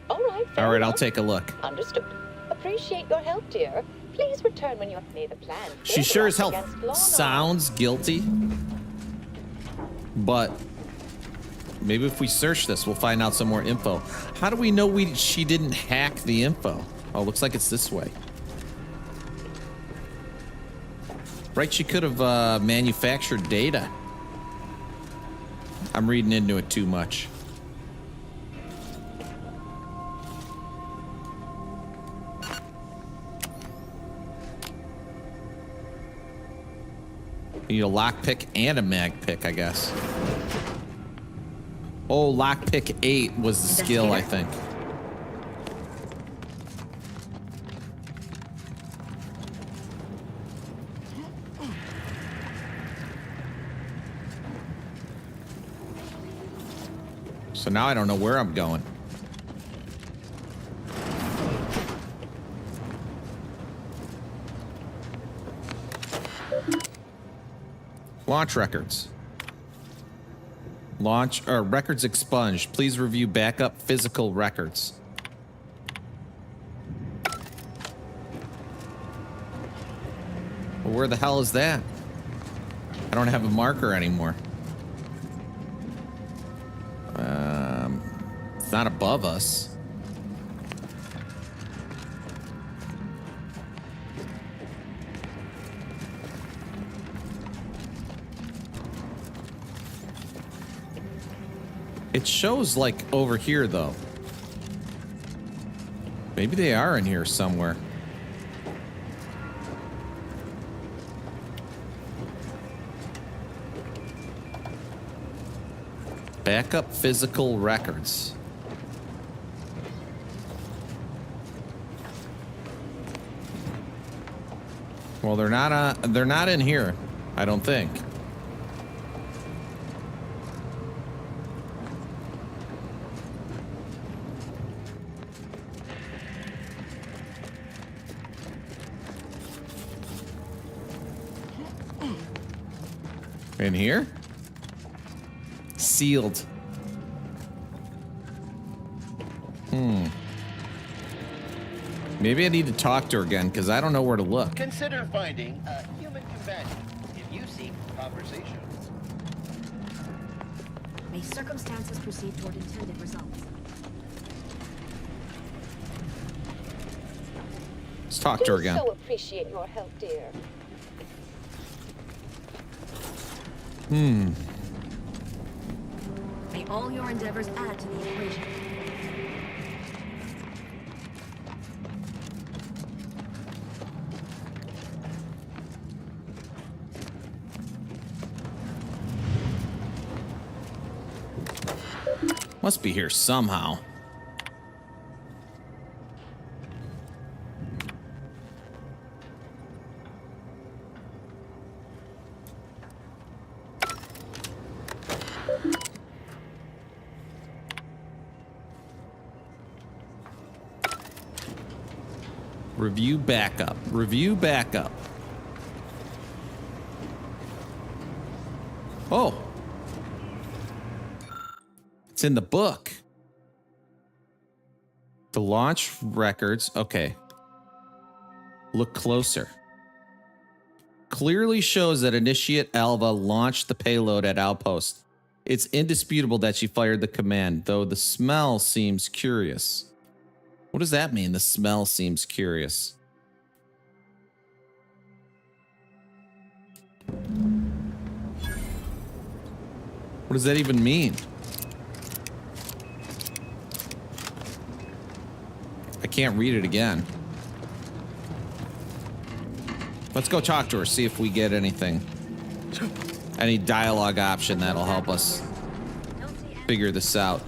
All right, fair All right, I'll enough. take a look. Understood. Appreciate your help, dear. Please return when you have made a plan. She sure as hell Against law and sounds guilty. But maybe if we search this, we'll find out some more info. How do we know she didn't hack the info? Oh, looks like it's this way. Right, she could have manufactured data. I'm reading into it too much. You need a lockpick and a mag pick, I guess. Oh, lockpick 8 was the skill, I think. So now I don't know where I'm going. Launch records. Launch records expunged. Please review backup physical records. Well, where the hell is that? I don't have a marker anymore. It's not above us. It shows like over here though. Maybe they are in here somewhere. Backup physical records. Well, they're not in here, I don't think. In here? Sealed. Maybe I need to talk to her again, because I don't know where to look. Consider finding a human companion if you seek conversation. May circumstances proceed toward intended results. Let's talk to her again. So appreciate your help, dear. May all your endeavors add to the equation. Must be here somehow. Review backup. Review backup. Oh. It's in the book. The launch records. Okay. Look closer. Clearly shows that Initiate Alva launched the payload at Outpost. It's indisputable that she fired the command, though the smell seems curious. What does that mean? The smell seems curious. What does that even mean? I can't read it again. Let's go talk to her, see if we get anything. Any dialogue option that'll help us figure this out.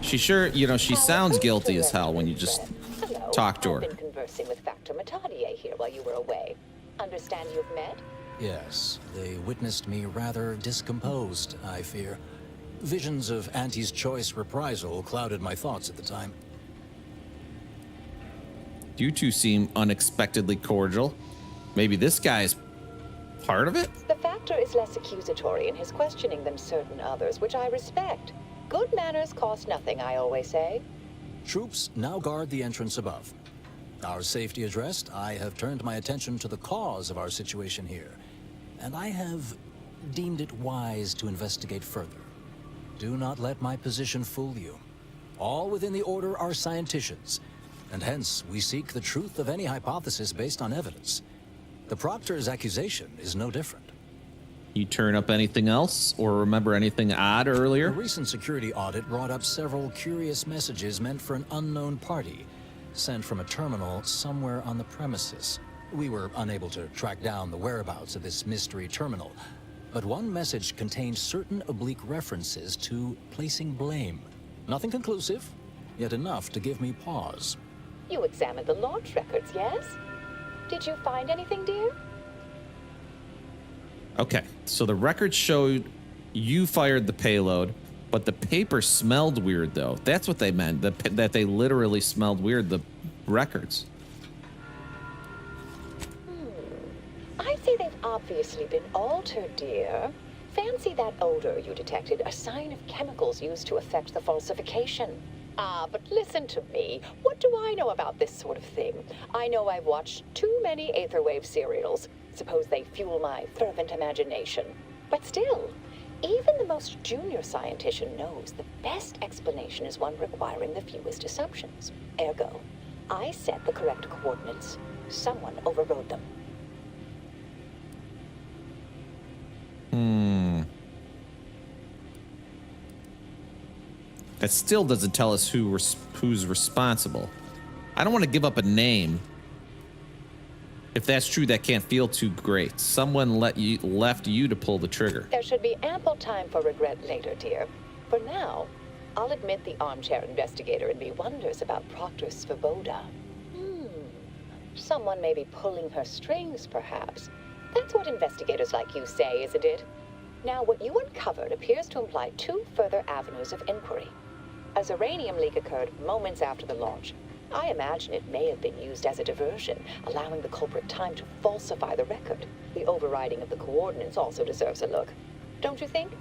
She sure, you know, she sounds guilty as hell when you just talk to her. I've been conversing with Factor Matadier here while you were away. Understand you've met? Yes, they witnessed me rather discomposed, I fear. Visions of Auntie's choice reprisal clouded my thoughts at the time. You two seem unexpectedly cordial. Maybe this guy's part of it? The Factor is less accusatory in his questioning than certain others, which I respect. Good manners cost nothing, I always say. Troops now guard the entrance above. Our safety addressed, I have turned my attention to the cause of our situation here, and I have deemed it wise to investigate further. Do not let my position fool you. All within the Order are scienticians, and hence we seek the truth of any hypothesis based on evidence. The Proctor's accusation is no different. You turn up anything else or remember anything odd earlier? A recent security audit brought up several curious messages meant for an unknown party, sent from a terminal somewhere on the premises. We were unable to track down the whereabouts of this mystery terminal, but one message contained certain oblique references to placing blame. Nothing conclusive, yet enough to give me pause. You examined the launch records, yes? Did you find anything, dear? Okay, so the records showed you fired the payload, but the paper smelled weird, though. That's what they meant, that they literally smelled weird, the records. I'd say they've obviously been altered, dear. Fancy that odor you detected, a sign of chemicals used to affect the falsification. Ah, but listen to me. What do I know about this sort of thing? I know I've watched too many Aetherwave serials. Suppose they fuel my fervent imagination. But still, even the most junior scientician knows the best explanation is one requiring the fewest assumptions. Ergo, I set the correct coordinates. Someone overrode them. That still doesn't tell us who's responsible. I don't want to give up a name. If that's true, that can't feel too great. Someone left you to pull the trigger. There should be ample time for regret later, dear. For now, I'll admit the armchair investigator in me wonders about Proctor Svoboda. Someone may be pulling her strings, perhaps. That's what investigators like you say, isn't it? Now, what you uncovered appears to imply two further avenues of inquiry. A uranium leak occurred moments after the launch. I imagine it may have been used as a diversion, allowing the culprit time to falsify the record. The overriding of the coordinates also deserves a look. Don't you think?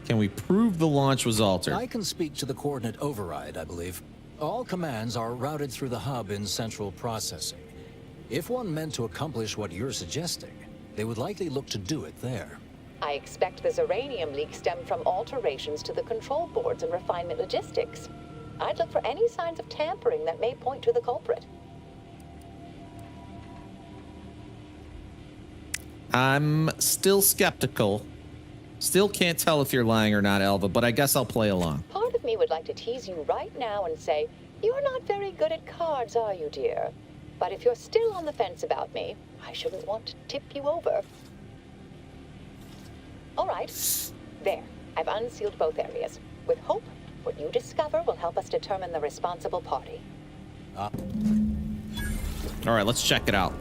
Can we prove the launch was altered? I can speak to the coordinate override, I believe. All commands are routed through the hub in central processing. If one meant to accomplish what you're suggesting, they would likely look to do it there. I expect the uranium leak stemmed from alterations to the control boards and refinement logistics. I'd look for any signs of tampering that may point to the culprit. I'm still skeptical. Still can't tell if you're lying or not, Elva, but I guess I'll play along. Part of me would like to tease you right now and say, you're not very good at cards, are you, dear? But if you're still on the fence about me, I shouldn't want to tip you over. All right. There. I've unsealed both areas. With hope, what you discover will help us determine the responsible party. All right, let's check it out.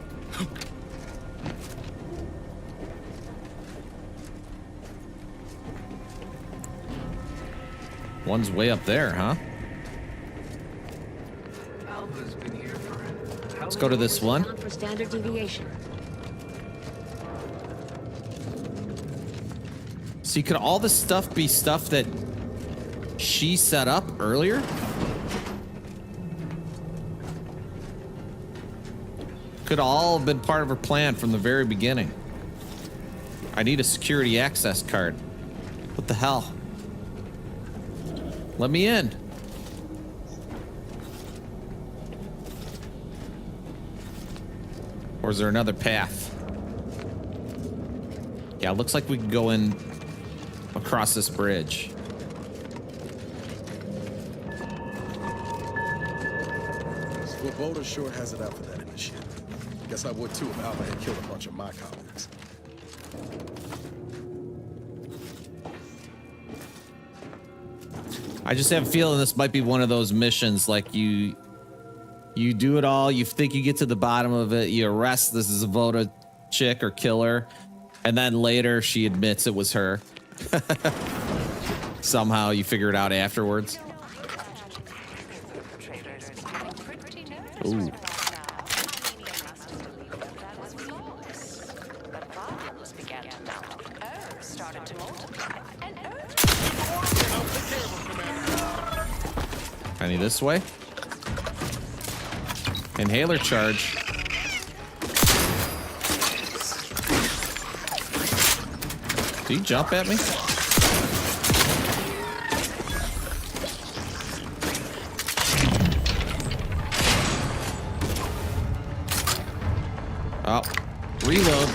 One's way up there, huh? Let's go to this one. For standard deviation. See, could all this stuff be stuff that she set up earlier? Could all have been part of her plan from the very beginning. I need a security access card. What the hell? Let me in. Or is there another path? Yeah, it looks like we can go in across this bridge. Svoboda sure has it out for that initiative. Guess I would too if Alva had killed a bunch of my colleagues. I just have a feeling this might be one of those missions like you do it all, you think you get to the bottom of it, you arrest this Svoboda chick or killer, and then later she admits it was her. Somehow you figure it out afterwards. Ooh. Any this way? Inhaler charge. Do you jump at me? Oh, reload.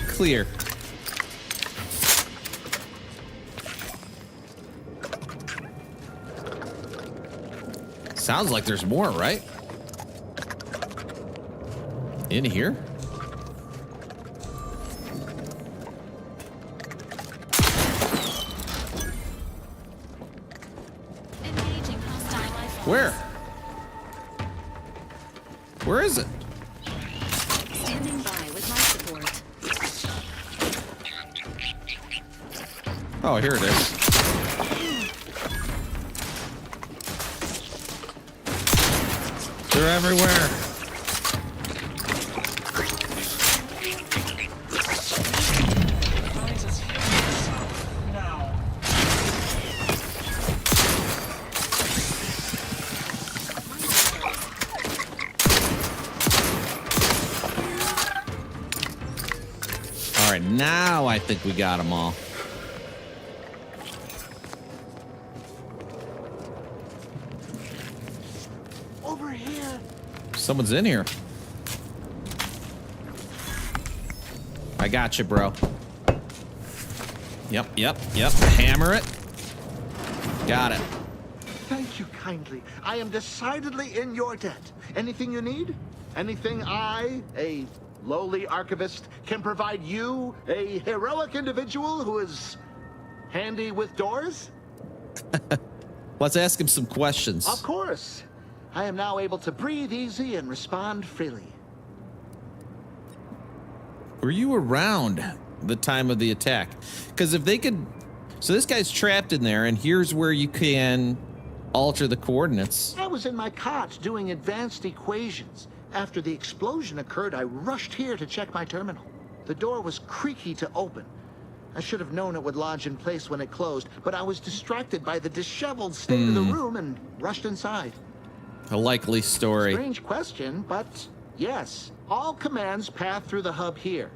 Clear. Sounds like there's more, right? In here? Where? Where is it? Standing by with life support. Oh, here it is. They're everywhere. All right, now I think we got them all. Over here. Someone's in here. I got you, bro. Yep. Hammer it. Got it. Thank you kindly. I am decidedly in your debt. Anything you need? Anything I, a lowly archivist, can provide you, a heroic individual who is handy with doors? Let's ask him some questions. Of course. I am now able to breathe easy and respond freely. Were you around the time of the attack? Because if they could... So this guy's trapped in there, and here's where you can alter the coordinates. I was in my cot doing advanced equations. After the explosion occurred, I rushed here to check my terminal. The door was creaky to open. I should have known it would lodge in place when it closed, but I was distracted by the disheveled state of the room and rushed inside. A likely story. Strange question, but yes. All commands path through the hub here.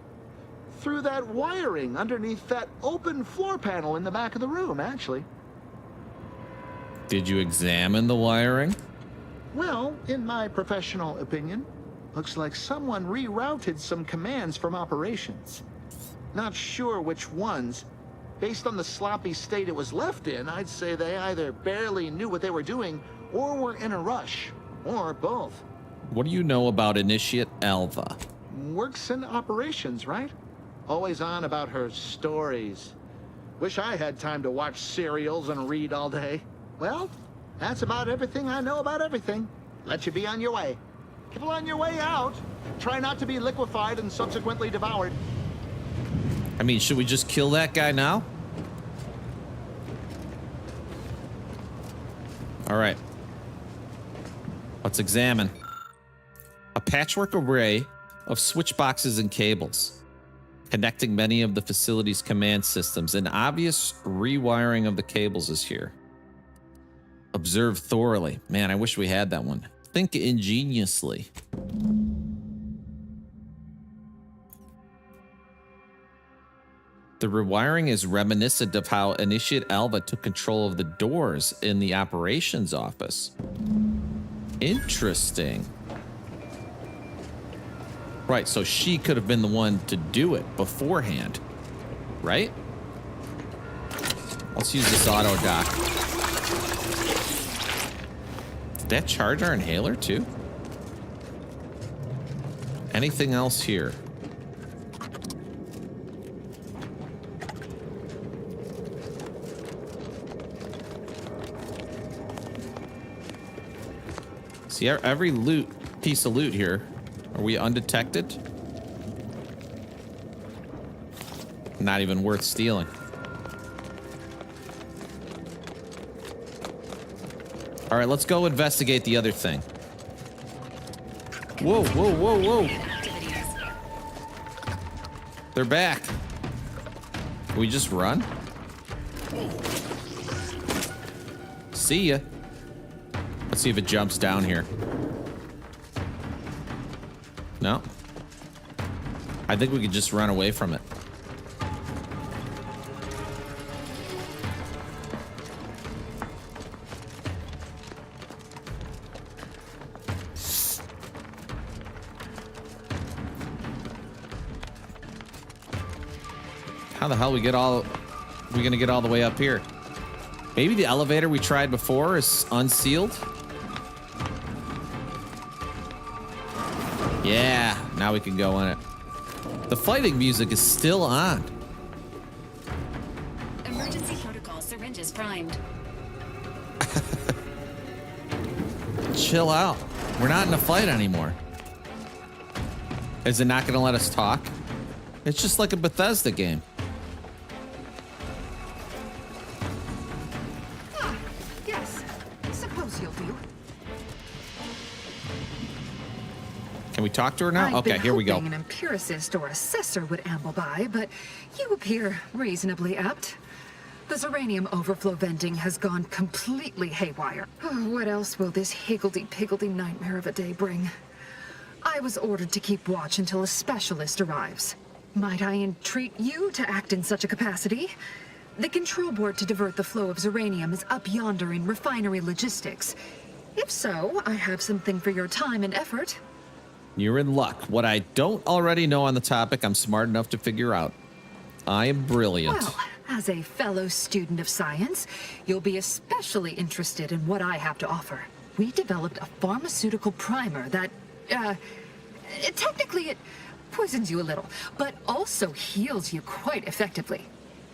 Through that wiring underneath that open floor panel in the back of the room, actually. Did you examine the wiring? Well, in my professional opinion, looks like someone rerouted some commands from operations. Not sure which ones. Based on the sloppy state it was left in, I'd say they either barely knew what they were doing or were in a rush, or both. What do you know about Initiate Alva? Works in operations, right? Always on about her stories. Wish I had time to watch serials and read all day. Well, that's about everything I know about everything. Let you be on your way. People on your way out, try not to be liquefied and subsequently devoured. I mean, should we just kill that guy now? All right. Let's examine. A patchwork array of switch boxes and cables, connecting many of the facility's command systems. An obvious rewiring of the cables is here. Observe thoroughly. Man, I wish we had that one. Think ingeniously. The rewiring is reminiscent of how Initiate Alva took control of the doors in the operations office. Interesting. Right, so she could have been the one to do it beforehand, right? Let's use this auto dock. Did that charge our inhaler too? Anything else here? See, every piece of loot here. Are we undetected? Not even worth stealing. All right, let's go investigate the other thing. Whoa, whoa, whoa, whoa. They're back. Can we just run? See ya. Let's see if it jumps down here. No. I think we could just run away from it. How the hell we gonna get all the way up here? Maybe the elevator we tried before is unsealed? Yeah, now we can go in it. The fighting music is still on. Emergency protocol syringes primed. Chill out. We're not in a fight anymore. Is it not gonna let us talk? It's just like a Bethesda game. Yes, suppose you'll do. Can we talk to her now? Okay, here we go. An empiricist or assessor would amble by, but you appear reasonably apt. The Zeranium overflow venting has gone completely haywire. Oh, what else will this higgledy-piggledy nightmare of a day bring? I was ordered to keep watch until a specialist arrives. Might I entreat you to act in such a capacity? The control board to divert the flow of Zeranium is up yonder in refinery logistics. If so, I have something for your time and effort. You're in luck. What I don't already know on the topic, I'm smart enough to figure out. I am brilliant. Well, as a fellow student of science, you'll be especially interested in what I have to offer. We developed a pharmaceutical primer that, technically it poisons you a little, but also heals you quite effectively.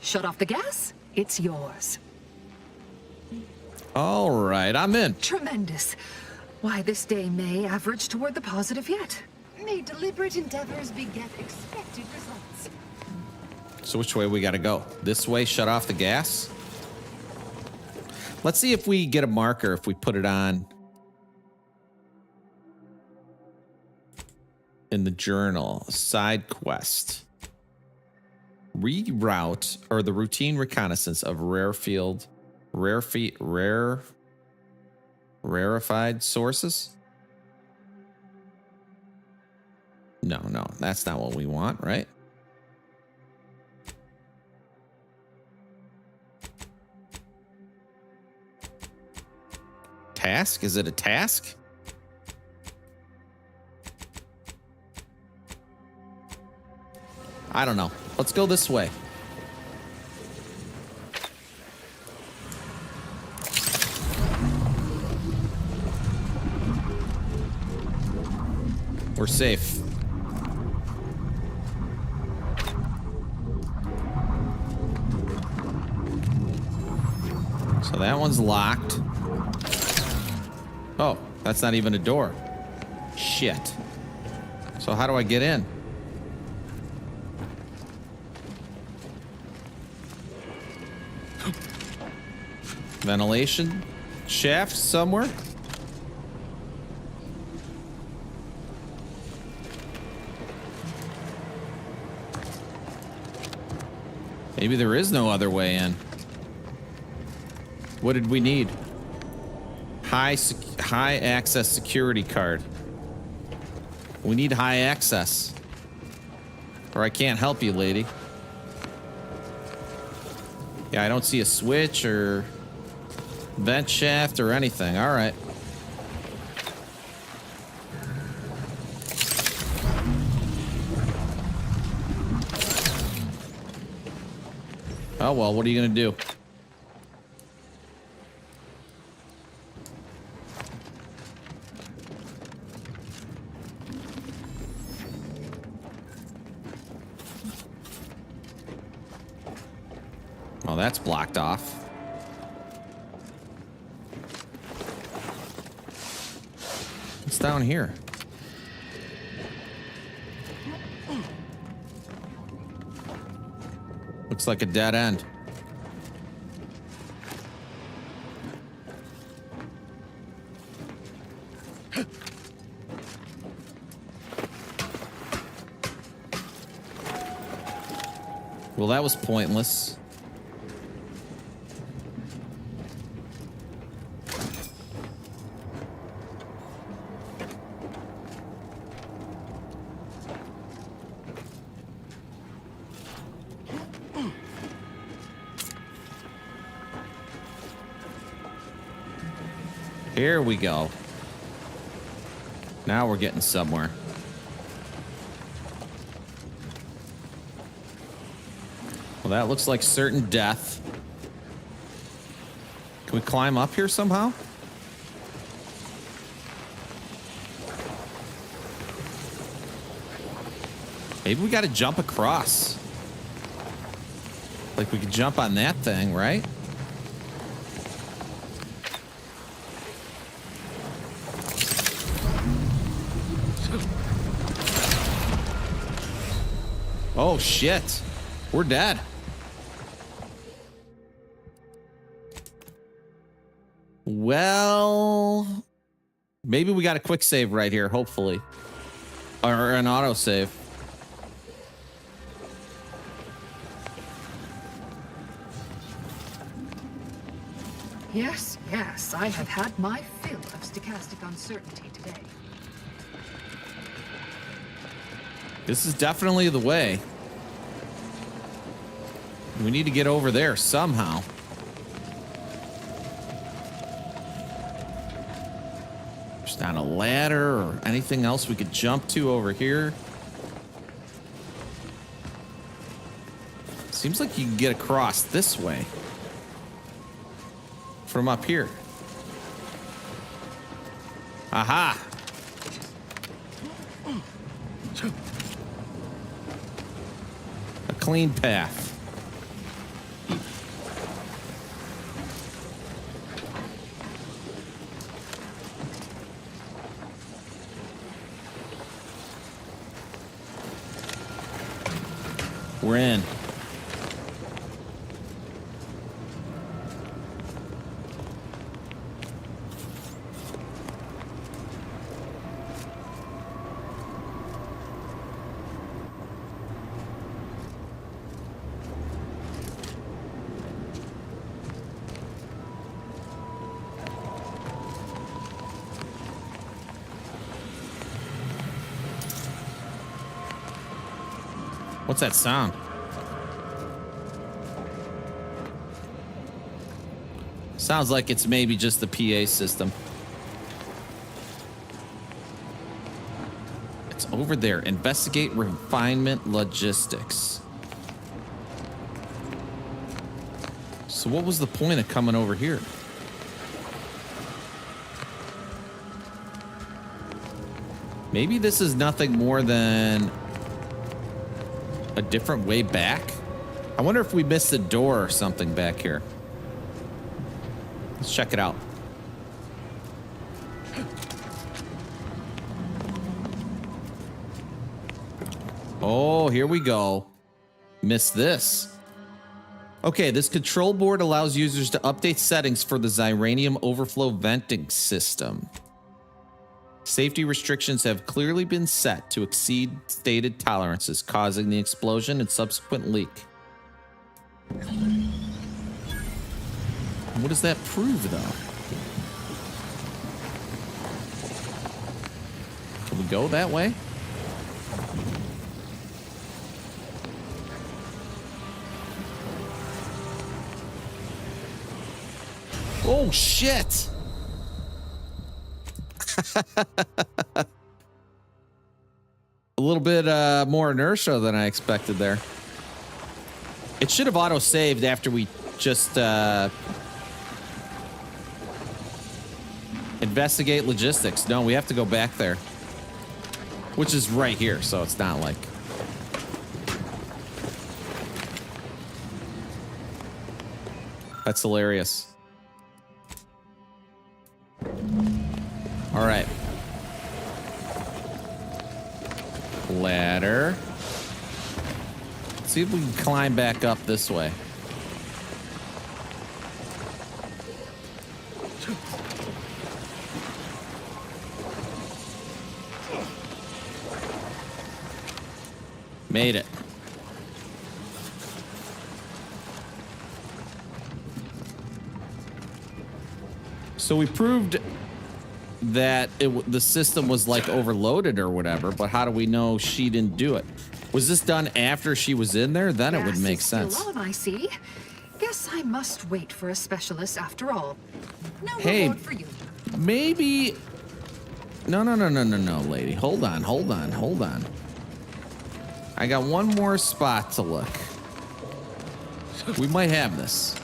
Shut off the gas, it's yours. All right, I'm in. Tremendous. Why, this day may average toward the positive yet. May deliberate endeavors beget expected results. So which way we got to go? This way, shut off the gas? Let's see if we get a marker if we put it on in the journal. Side quest. Reroute or the routine reconnaissance of rarefied sources? No, that's not what we want, right? Task? Is it a task? I don't know. Let's go this way. We're safe. So that one's locked. Oh, that's not even a door. Shit. So how do I get in? Ventilation shaft somewhere? Maybe there is no other way in. What did we need? High access security card. We need high access. Or I can't help you, lady. Yeah, I don't see a switch or vent shaft or anything. All right. Oh, well, what are you going to do? Well, that's blocked off. What's down here? Looks like a dead end. Well, that was pointless. Here we go. Now we're getting somewhere. Well, that looks like certain death. Can we climb up here somehow? Maybe we got to jump across. Like we could jump on that thing, right? Oh, shit. We're dead. Well, maybe we got a quick save right here, hopefully. Or an auto save. Yes, I have had my fill of stochastic uncertainty today. This is definitely the way. We need to get over there somehow. There's not a ladder or anything else we could jump to over here. Seems like you can get across this way. From up here. Aha! A clean path. We're in. What's that sound? Sounds like it's maybe just the PA system. It's over there. Investigate refinement logistics. So what was the point of coming over here? Maybe this is nothing more than a different way back. I wonder if we missed a door or something back here. Let's check it out. Oh, here we go. Missed this. Okay, this control board allows users to update settings for the Xyranium overflow venting system. Safety restrictions have clearly been set to exceed stated tolerances, causing the explosion and subsequent leak. What does that prove, though? Can we go that way? Oh, shit! A little bit more inertia than I expected there. It should have auto-saved after we just investigate logistics. No, we have to go back there. Which is right here, so it's not like... That's hilarious. All right. Ladder. Let's see if we can climb back up this way. Made it. So we proved that the system was like overloaded or whatever, but how do we know she didn't do it? Was this done after she was in there? Then it would make sense. Still on, I see. Guess I must wait for a specialist after all. No Hey, reward for you. maybe... No, lady. Hold on. I got one more spot to look. We might have this.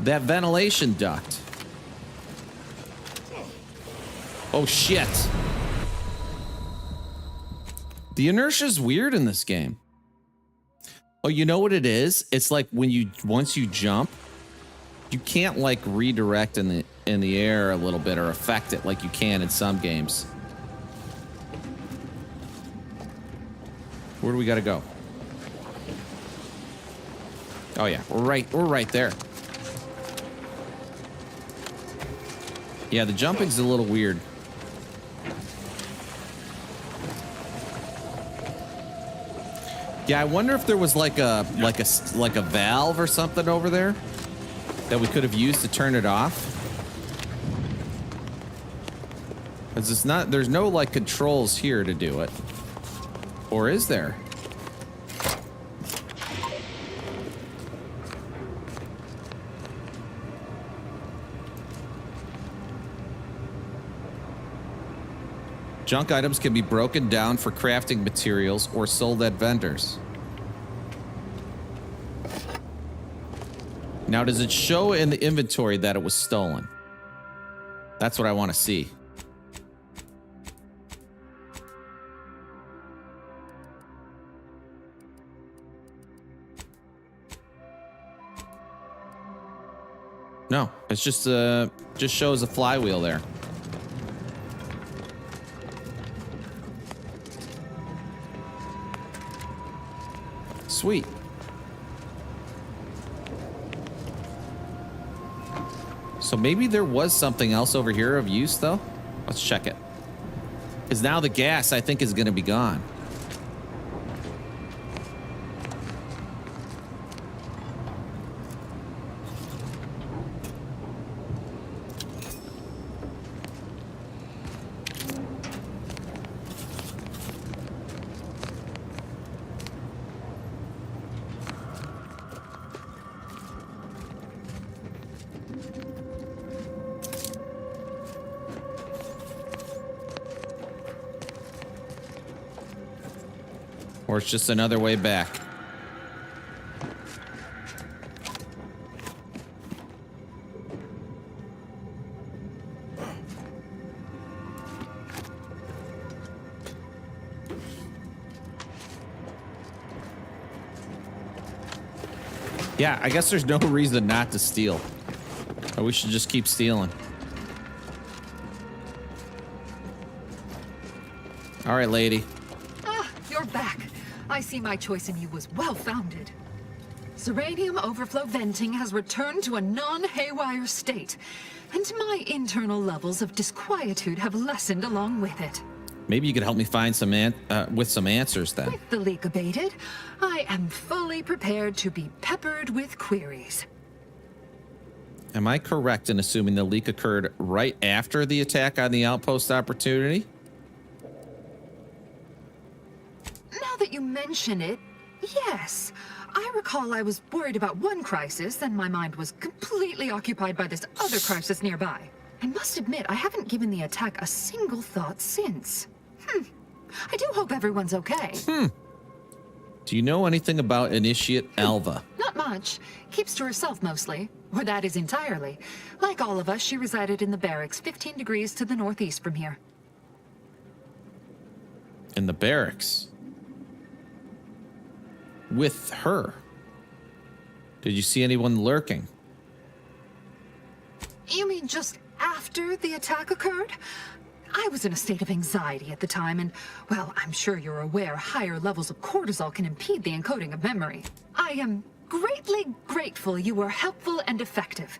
That ventilation duct. Oh, shit. The inertia's weird in this game. Oh, you know what it is? It's like when once you jump, you can't like redirect in the air a little bit or affect it like you can in some games. Where do we gotta go? Oh yeah, we're right there. Yeah, the jumping's a little weird. Yeah, I wonder if there was like a valve or something over there that we could have used to turn it off. Cause it's not, there's no like controls here to do it. Or is there? Junk items can be broken down for crafting materials or sold at vendors. Now, does it show in the inventory that it was stolen? That's what I want to see. No, it's just shows a flywheel there. Sweet. So maybe there was something else over here of use, though. Let's check it. Because now the gas, I think, is going to be gone. Or it's just another way back. Yeah, I guess there's no reason not to steal. Or we should just keep stealing. All right, lady. Ah, you're back. I see my choice in you was well-founded. Uranium overflow venting has returned to a non-haywire state, and my internal levels of disquietude have lessened along with it. Maybe you could help me find some with some answers then. With the leak abated, I am fully prepared to be peppered with queries. Am I correct in assuming the leak occurred right after the attack on the outpost opportunity? Now that you mention it, yes. I recall I was worried about one crisis, and my mind was completely occupied by this other crisis nearby. I must admit, I haven't given the attack a single thought since. I do hope everyone's okay. Do you know anything about Initiate Alva? Not much. Keeps to herself mostly. Or that is entirely. Like all of us, she resided in the barracks 15 degrees to the northeast from here. In the barracks? With her? Did you see anyone lurking? You mean just after the attack occurred? I was in a state of anxiety at the time, and, well, I'm sure you're aware higher levels of cortisol can impede the encoding of memory. I am greatly grateful you were helpful and effective.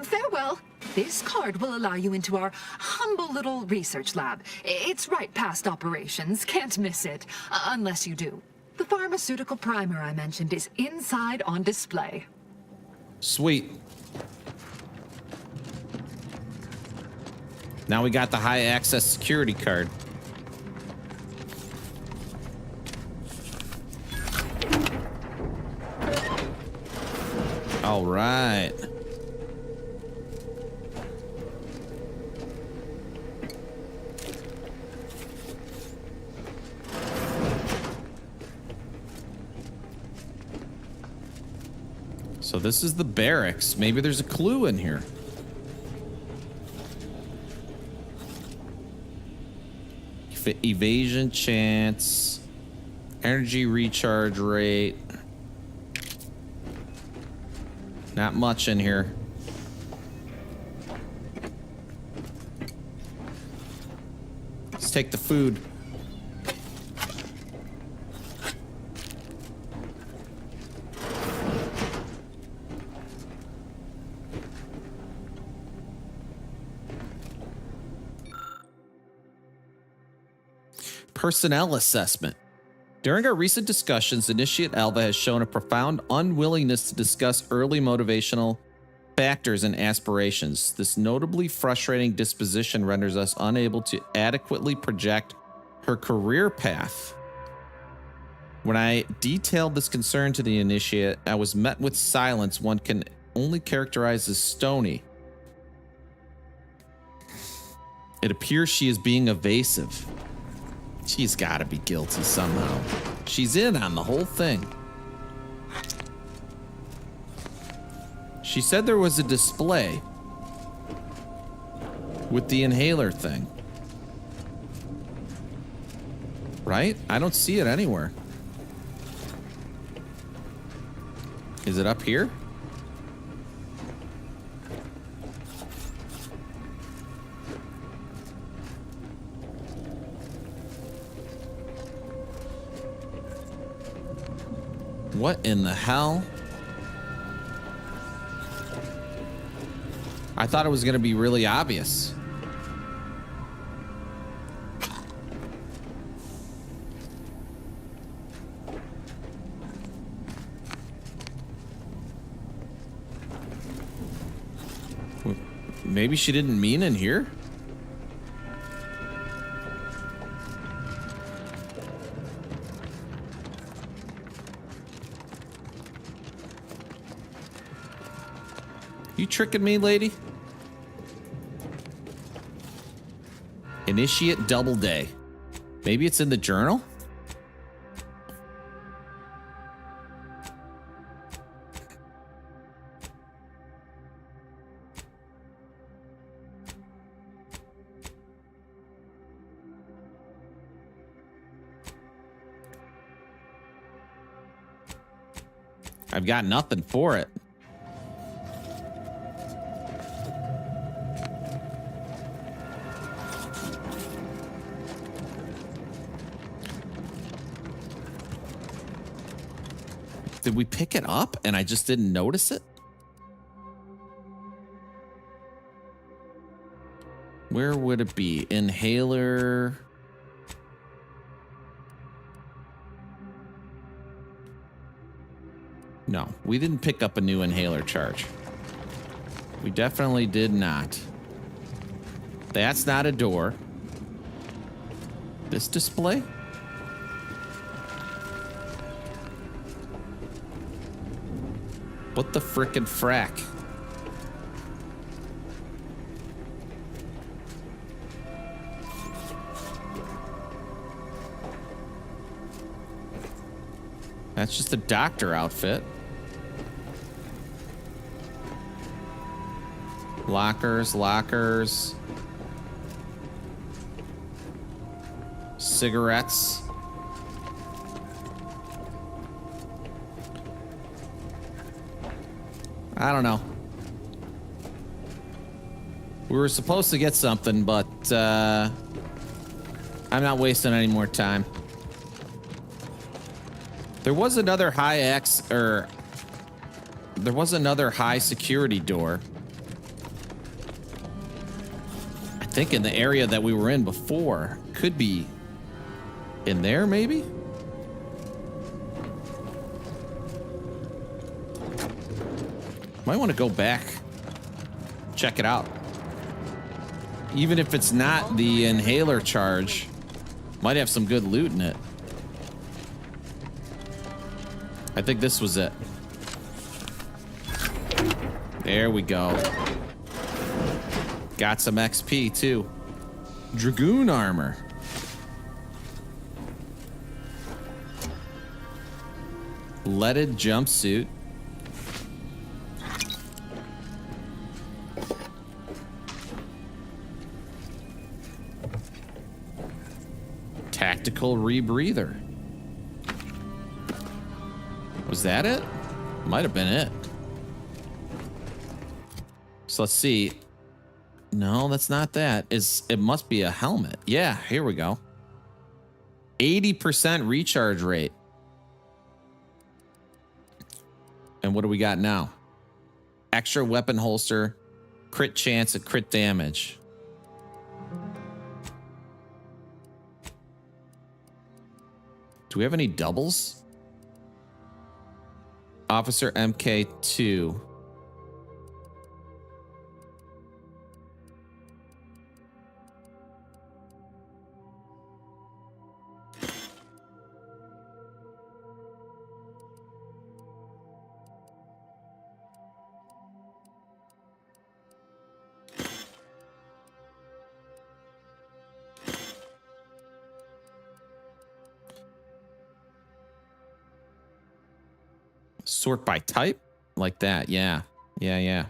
Farewell. This card will allow you into our humble little research lab. It's right past operations. Can't miss it. Unless you do. The pharmaceutical primer I mentioned is inside on display. Sweet. Now we got the high access security card. All right. So this is the barracks. Maybe there's a clue in here. Evasion chance, energy recharge rate. Not much in here. Let's take the food. Personnel assessment. During our recent discussions, Initiate Alva has shown a profound unwillingness to discuss early motivational factors and aspirations. This notably frustrating disposition renders us unable to adequately project her career path. When I detailed this concern to the Initiate, I was met with silence one can only characterize as stony. It appears she is being evasive. She's got to be guilty somehow. She's in on the whole thing. She said there was a display with the inhaler thing. Right? I don't see it anywhere. Is it up here? What in the hell? I thought it was going to be really obvious. Maybe she didn't mean in here? You tricking me, lady? Initiate double day. Maybe it's in the journal? I've got nothing for it. Did we pick it up and I just didn't notice it? Where would it be? Inhaler. No, we didn't pick up a new inhaler charge. We definitely did not. That's not a door. This display? What the frickin' frack? That's just a doctor outfit. Lockers, lockers. Cigarettes. I don't know. We were supposed to get something, but I'm not wasting any more time. There was another high security door. I think in the area that we were in before. Could be in there, maybe? Might want to go back. Check it out. Even if it's not the inhaler charge, might have some good loot in it. I think this was it. There we go. Got some XP too. Dragoon armor. Leaded jumpsuit. Tactical rebreather. Was that it? Might have been it. So let's see. No, that's not that. It must be a helmet. Yeah, here we go. 80% recharge rate. And what do we got now? Extra weapon holster, crit chance at crit damage. Do we have any doubles? Officer MK2. Sort by type? Like that, yeah. Yeah.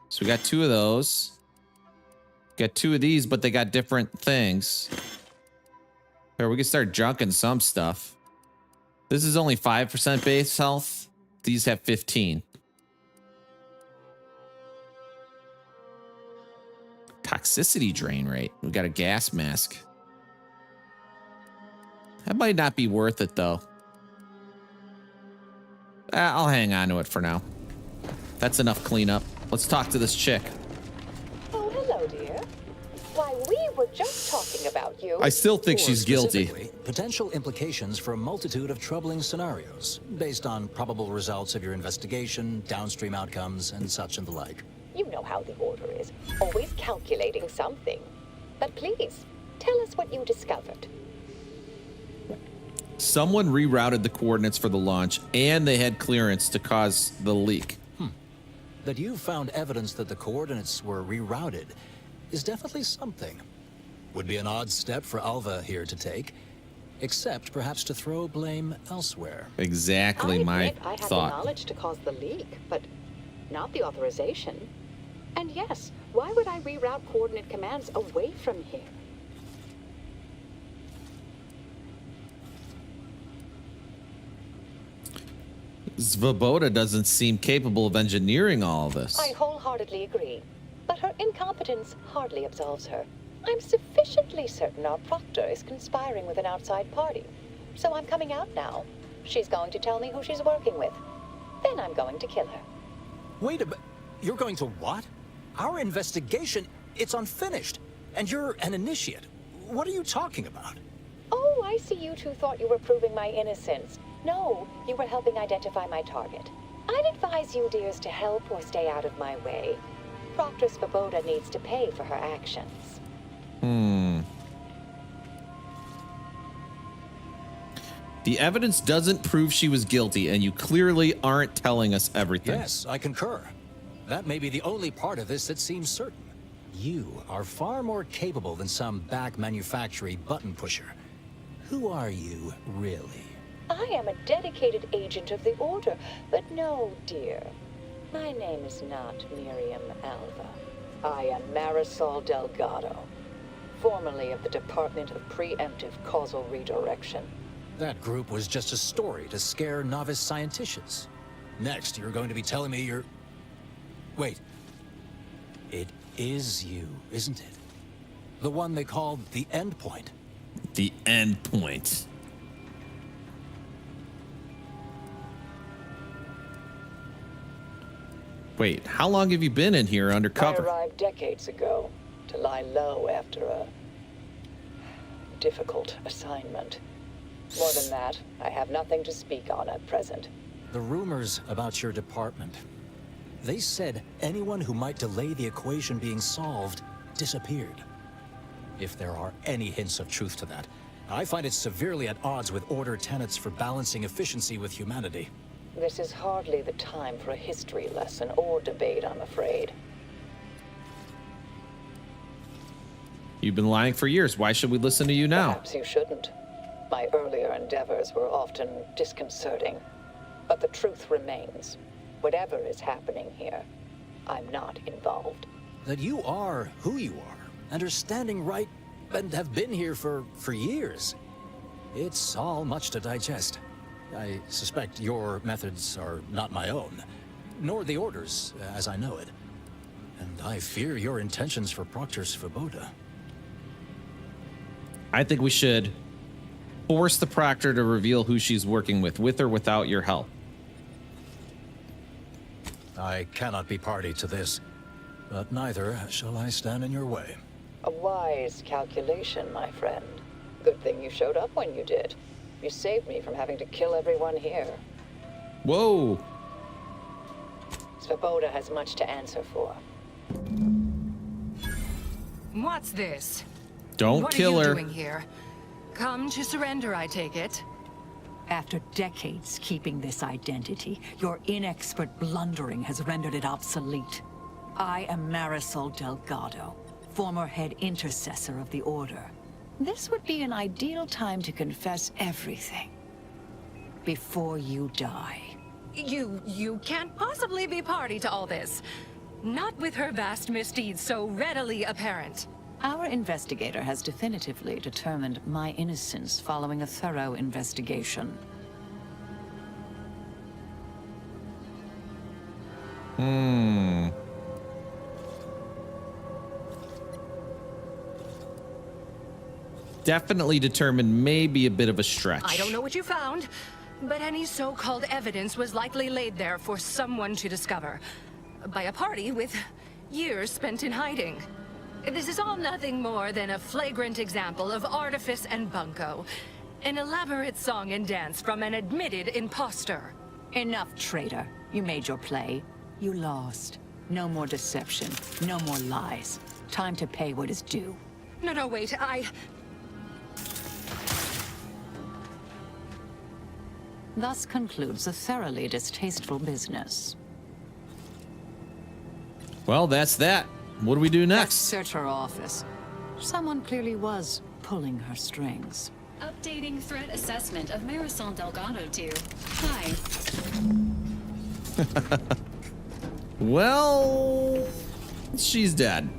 So we got two of those. Got two of these, but they got different things. Here, we can start junking some stuff. This is only 5% base health. These have 15. Toxicity drain rate. We got a gas mask. That might not be worth it, though. I'll hang on to it for now. That's enough cleanup. Let's talk to this chick. hello, dear. Why, we were just talking about you. I still think Or she's guilty. specifically, potential implications for a multitude of troubling scenarios, based on probable results of your investigation, downstream outcomes, and such and the like. You know how the Order is, always calculating something. But please, tell us what you discovered. Someone rerouted the coordinates for the launch, and they had clearance to cause the leak. That you found evidence that the coordinates were rerouted is definitely something. Would be an odd step for Alva here to take, except perhaps to throw blame elsewhere. Exactly my I had the thought. knowledge to cause the leak, but not the authorization. And yes, why would I reroute coordinate commands away from here? Svoboda doesn't seem capable of engineering all this. I wholeheartedly agree, but her incompetence hardly absolves her. I'm sufficiently certain our proctor is conspiring with an outside party, so I'm coming out now. She's going to tell me who she's working with. Then I'm going to kill her. Wait a minute. You're going to what? Our investigation, it's unfinished. And you're an initiate. What are you talking about? Oh, I see you two thought you were proving my innocence. No, you were helping identify my target. I'd advise you dears to help or stay out of my way. Proctor Svoboda needs to pay for her actions. The evidence doesn't prove she was guilty, and you clearly aren't telling us everything. Yes, I concur. That may be the only part of this that seems certain. You are far more capable than some back manufacturing button pusher. Who are you, really? I am a dedicated agent of the Order, but no, dear. My name is not Miriam Alva. I am Marisol Delgado, formerly of the Department of Preemptive Causal Redirection. That group was just a story to scare novice scienticians. Next, you're going to be telling me you're... Wait. It is you, isn't it? The one they called the Endpoint. The Endpoint. Wait, how long have you been in here undercover? I arrived decades ago to lie low after a difficult assignment. More than that, I have nothing to speak on at present. The rumors about your department. They said anyone who might delay the equation being solved disappeared. If there are any hints of truth to that, I find it severely at odds with Order tenets for balancing efficiency with humanity. This is hardly the time for a history lesson or debate, I'm afraid. You've been lying for years. Why should we listen to you now? Perhaps you shouldn't. My earlier endeavors were often disconcerting. But the truth remains. Whatever is happening here, I'm not involved. That you are who you are, and are standing right, and have been here for years. It's all much to digest. I suspect your methods are not my own, nor the Order's, as I know it. And I fear your intentions for Proctor Svoboda. I think we should force the Proctor to reveal who she's working with or without your help. I cannot be party to this, but neither shall I stand in your way. A wise calculation, my friend. Good thing you showed up when you did. You saved me from having to kill everyone here. Whoa! Svoboda has much to answer for. What's this? Don't kill her. What are you doing here? Come to surrender, I take it. After decades keeping this identity, your inexpert blundering has rendered it obsolete. I am Marisol Delgado, former head intercessor of the Order. This would be an ideal time to confess everything. Before you die. You can't possibly be party to all this. Not with her vast misdeeds so readily apparent. Our investigator has definitively determined my innocence following a thorough investigation. Definitely determined may be a bit of a stretch. I don't know what you found, but any so-called evidence was likely laid there for someone to discover. By a party with years spent in hiding. This is all nothing more than a flagrant example of artifice and bunco. An elaborate song and dance from an admitted imposter. Enough, traitor. You made your play. You lost. No more deception. No more lies. Time to pay what is due. No, wait, Thus concludes a thoroughly distasteful business. Well, that's that. What do we do Let's next? search her office. Someone clearly was pulling her strings. Updating threat assessment of Marisol Delgado to hi. Well, she's dead.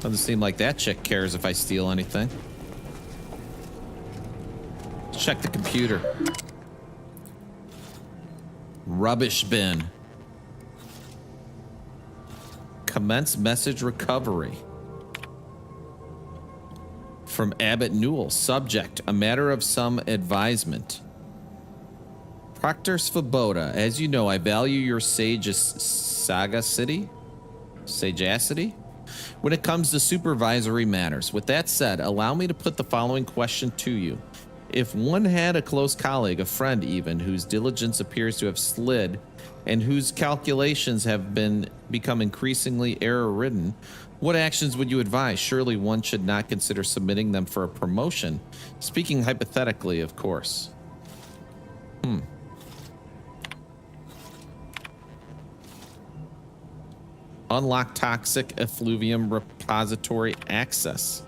Doesn't seem like that chick cares if I steal anything. Let's check the computer. Rubbish bin. Commence message recovery. From Abbott Newell. Subject, a matter of some advisement. Proctor Svoboda, as you know, I value your sagacity when it comes to supervisory matters. With that said, allow me to put the following question to you. If one had a close colleague, a friend even, whose diligence appears to have slid and whose calculations have become increasingly error-ridden, what actions would you advise? Surely one should not consider submitting them for a promotion. Speaking hypothetically, of course. Unlock toxic effluvium repository access.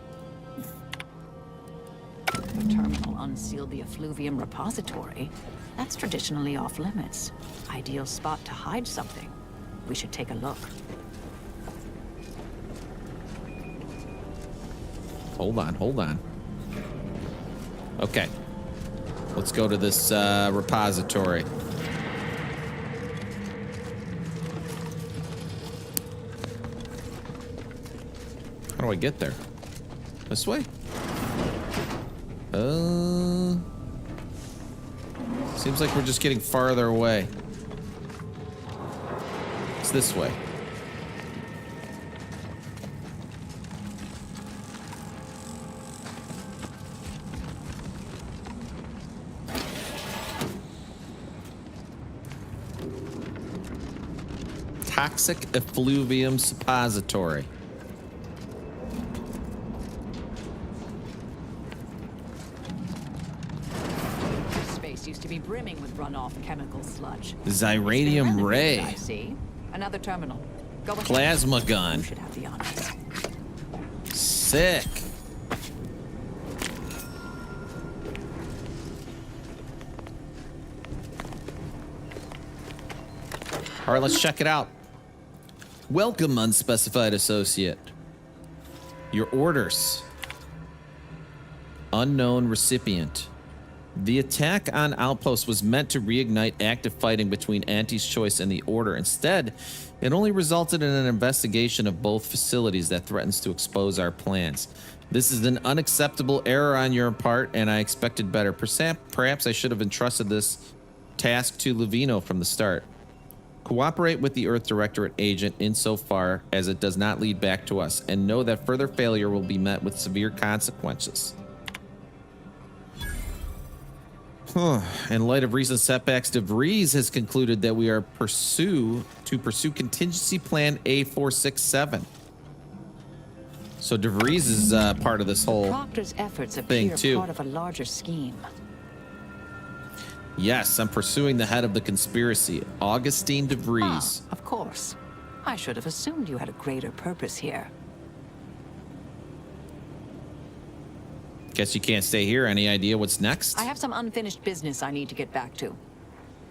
The terminal unsealed the effluvium repository. That's traditionally off limits. Ideal spot to hide something. We should take a look. Hold on. Okay. Let's go to this repository. How do I get there? This way? Seems like we're just getting farther away. It's this way. Toxic effluvium suppository. Space used to be brimming with runoff chemical sludge. Xyranium ray. I see. Another terminal. Go ahead. Plasma gun. You should have the honors. Sick. All right, let's check it out. Welcome, unspecified associate. Your orders. Unknown recipient. The attack on Outpost was meant to reignite active fighting between Auntie's Choice and the Order. Instead, it only resulted in an investigation of both facilities that threatens to expose our plans. This is an unacceptable error on your part, and I expected better. Perhaps I should have entrusted this task to Levino from the start. Cooperate with the Earth Directorate agent insofar as it does not lead back to us, and know that further failure will be met with severe consequences. In light of recent setbacks, DeVries has concluded that we are to pursue contingency plan A467. So DeVries is part of this whole Proctor's efforts thing appear too. part of a larger scheme. Yes, I'm pursuing the head of the conspiracy, Augustine DeVries. Of course. I should have assumed you had a greater purpose here. Guess you can't stay here. Any idea what's next? I have some unfinished business I need to get back to.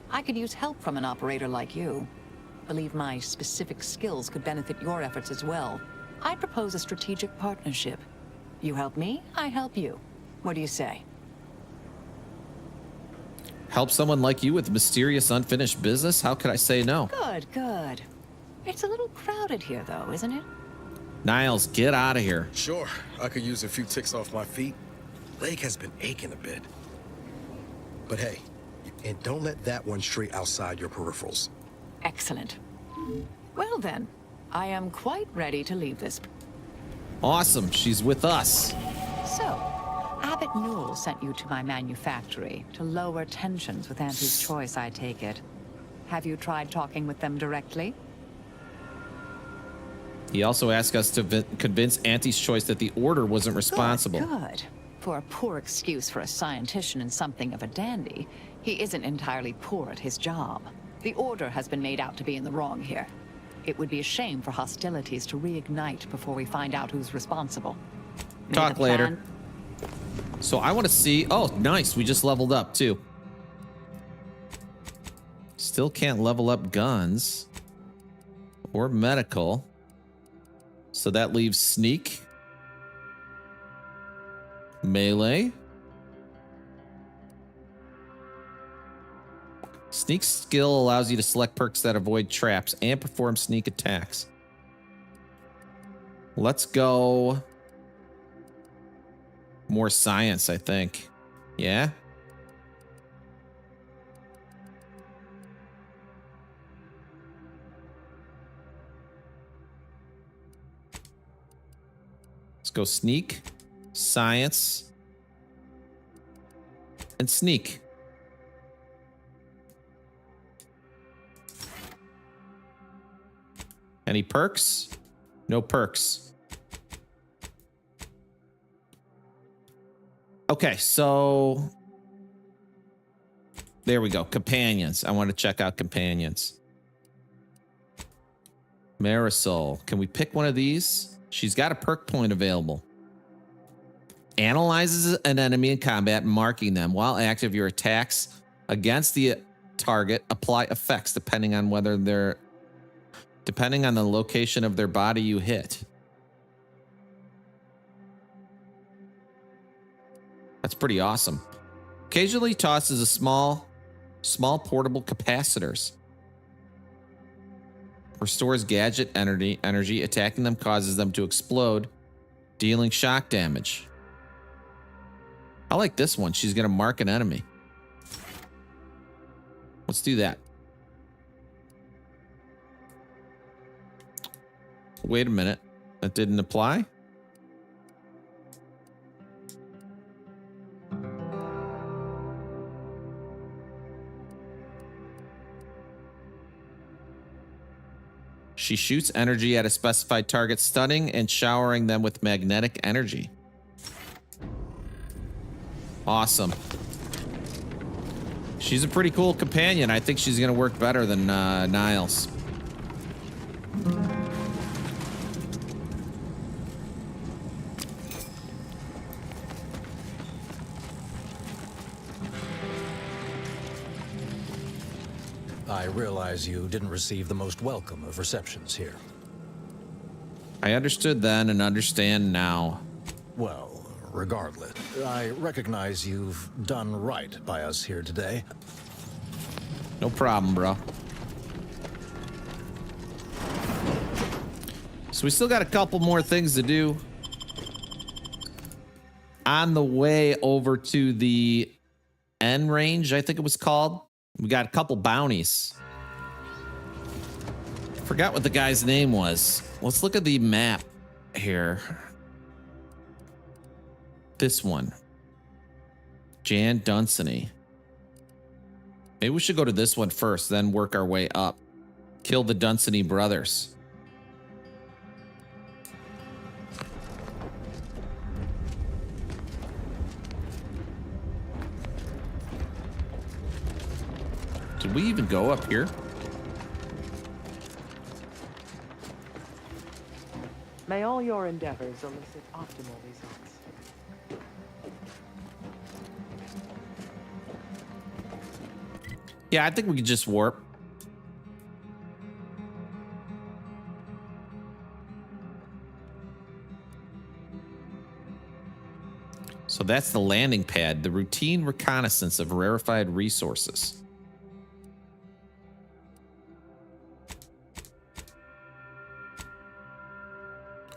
I could use help from an operator like you. Believe my specific skills could benefit your efforts as well. I propose a strategic partnership. You help me, I help you. What do you say? Help someone like you with mysterious unfinished business? How could I say no? Good, good. It's a little crowded here, though, isn't it? Niles, get out of here. Sure, I could use a few ticks off my feet. Leg has been aching a bit. But hey, and don't let that one stray outside your peripherals. Excellent. Well then, I am quite ready to leave this. Awesome. She's with us. So, Abbott Newell sent you to my manufactory to lower tensions with Auntie's Choice, I take it. Have you tried talking with them directly? He also asked us to convince Auntie's Choice that the Order wasn't responsible. Good. For a poor excuse for a scientician and something of a dandy, he isn't entirely poor at his job. The Order has been made out to be in the wrong here. It would be a shame for hostilities to reignite before we find out who's responsible. Talk later. So I want to see... Oh, nice. We just leveled up, too. Still can't level up guns. Or medical. So that leaves sneak. Melee. Sneak skill allows you to select perks that avoid traps and perform sneak attacks. Let's go... more science, I think. Yeah? Let's go sneak, science, and sneak. Any perks? No perks. Okay, so there we go. Companions. I want to check out companions. Marisol. Can we pick one of these? She's got a perk point available. Analyzes an enemy in combat, marking them. While active, your attacks against the target apply effects depending on the location of their body you hit. That's pretty awesome. Occasionally tosses a small portable capacitors. Restores gadget energy. Attacking them causes them to explode, dealing shock damage. I like this one. She's going to mark an enemy. Let's do that. Wait a minute. That didn't apply? She shoots energy at a specified target, stunning and showering them with magnetic energy. Awesome. She's a pretty cool companion. I think she's going to work better than Niles. I realize you didn't receive the most welcome of receptions here. I understood then and understand now. Well, regardless, I recognize you've done right by us here today. No problem, bro. So we still got a couple more things to do. On the way over to the N range, I think it was called. We got a couple bounties. Forgot what the guy's name was. Let's look at the map here. This one. Jan Dunsany. Maybe we should go to this one first, then work our way up. Kill the Dunsany brothers. Did we even go up here? May all your endeavors elicit optimal results. Yeah, I think we could just warp. So that's the landing pad, the routine reconnaissance of rarefied resources.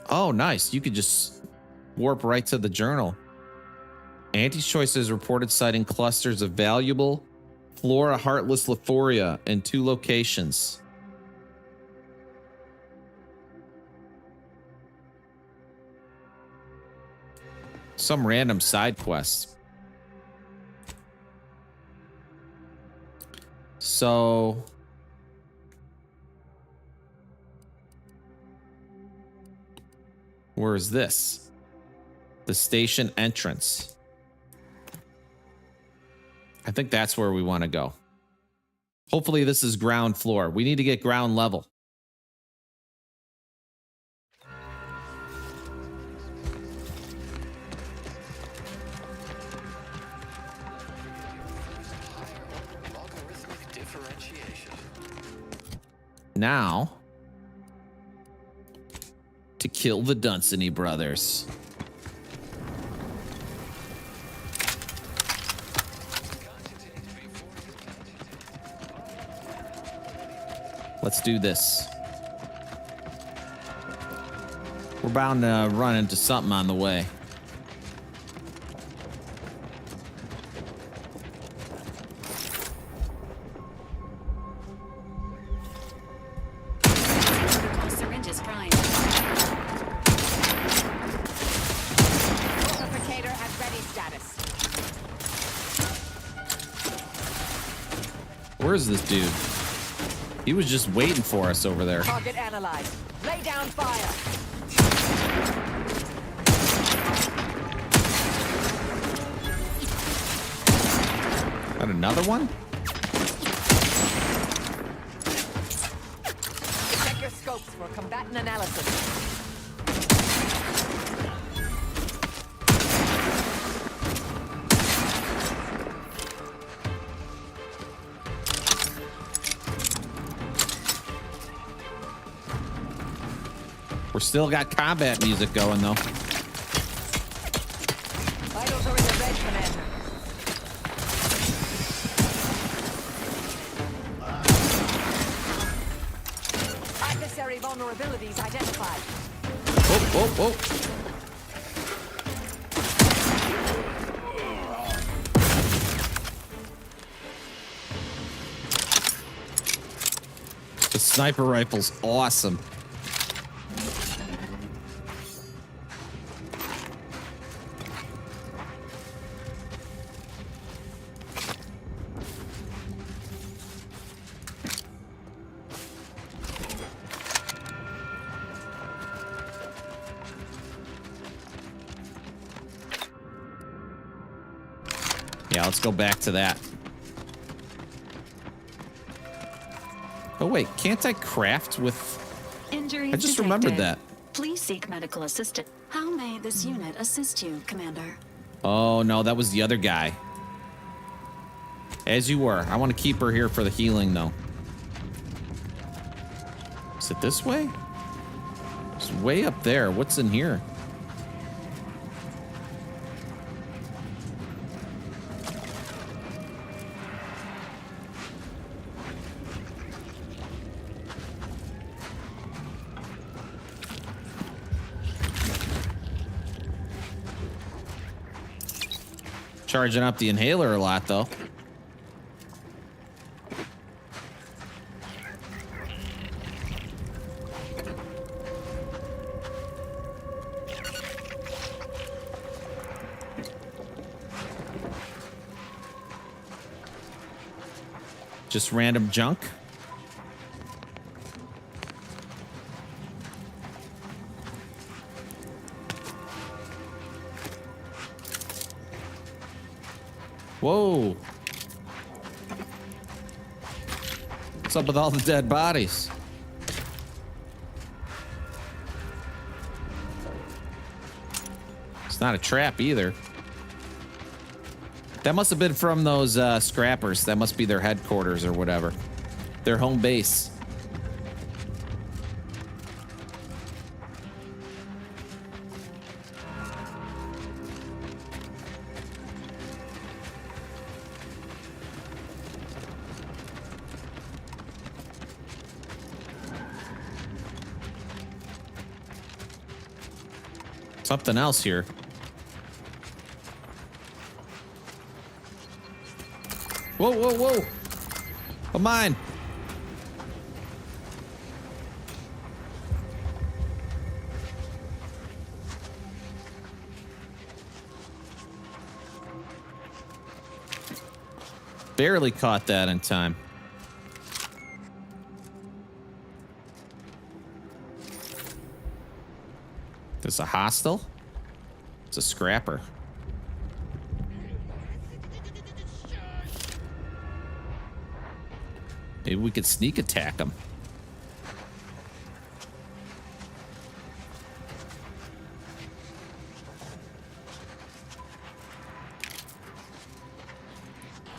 Oh, nice. You could just warp right to the journal. Auntie's Choice is reported citing clusters of valuable Flora Heartless Lephoria in 2 locations. Some random side quest. So where is this? The station entrance. I think that's where we want to go. Hopefully this is ground floor. We need to get ground level. Now, to kill the Dunsany brothers. Let's do this. We're bound to run into something on the way. Syringes primed. Amplificator at ready status. Where is this dude? He was just waiting for us over there. Target analyzed. Lay down fire. Got another one? Check your scopes for combatant analysis. We're still got combat music going though. Vitals are in the red, Commander. Adversary vulnerabilities identified. Oh, oh, oh. The sniper rifle's awesome. Yeah, let's go back to that. Oh wait, can't I craft with... Injury I just detected. remembered that. Please seek medical assistance. How may this unit assist you, Commander? Oh no, that was the other guy. As you were. I want to keep her here for the healing though. Is it this way? It's way up there. What's in here? Charging up the inhaler a lot, though. Just random junk. Whoa. What's up with all the dead bodies? It's not a trap either. That must have been from those scrappers. That must be their headquarters or whatever. Their home base. Something else here. Whoa, whoa, whoa. A mine. Barely caught that in time. There's a hostile. It's a scrapper. Maybe we could sneak attack them.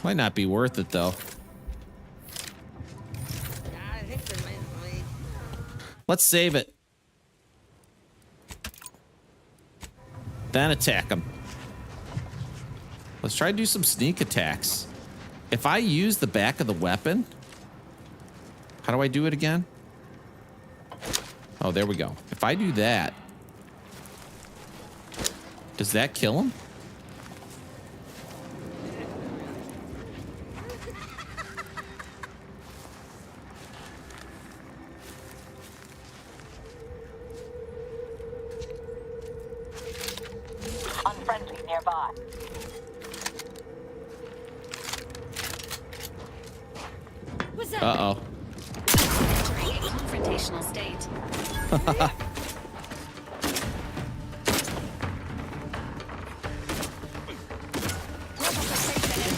Might not be worth it, though. Let's save it. Then attack them. Let's try to do some sneak attacks. If I use the back of the weapon... How do I do it again? Oh, there we go. If I do that... Does that kill him? Unfriendly nearby. Uh-oh. Entering a confrontational state. In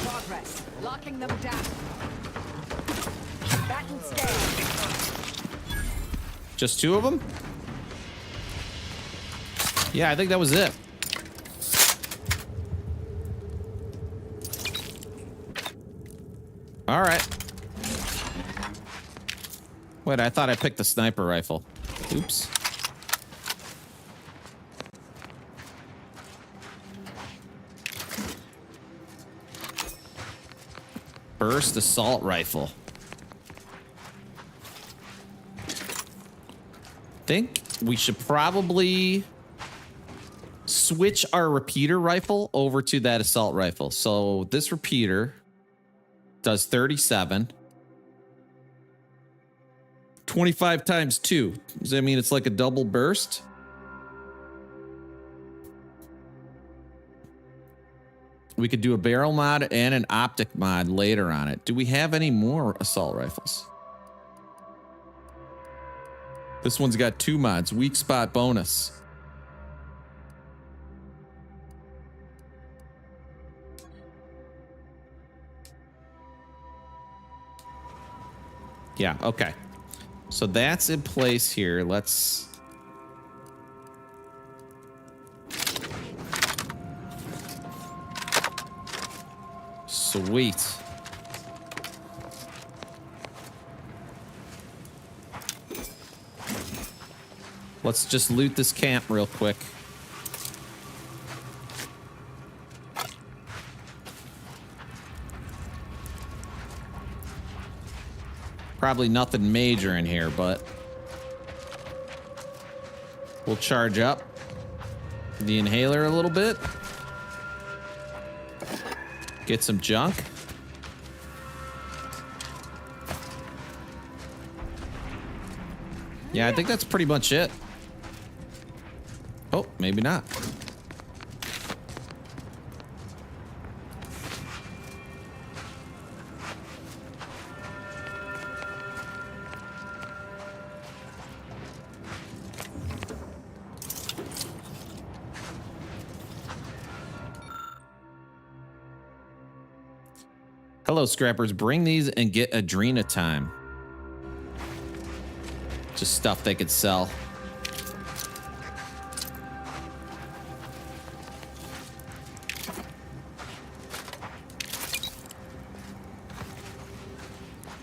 progress. Locking them down. Batten stay. Just two of them? Yeah, I think that was it. All right. Wait, I thought I picked the sniper rifle. Oops. Burst assault rifle. Think we should probably switch our repeater rifle over to that assault rifle. So this repeater does 37. 25 times 2. Does that mean it's like a double burst? We could do a barrel mod and an optic mod later on it. Do we have any more assault rifles? This one's got 2 mods. Weak spot bonus. Yeah, okay. So that's in place here. Let's... Sweet. Let's just loot this camp real quick. Probably nothing major in here, but we'll charge up the inhaler a little bit. Get some junk. Yeah, I think that's pretty much it. Oh, maybe not. Hello, scrappers. Bring these and get Adrena time. Just stuff they could sell.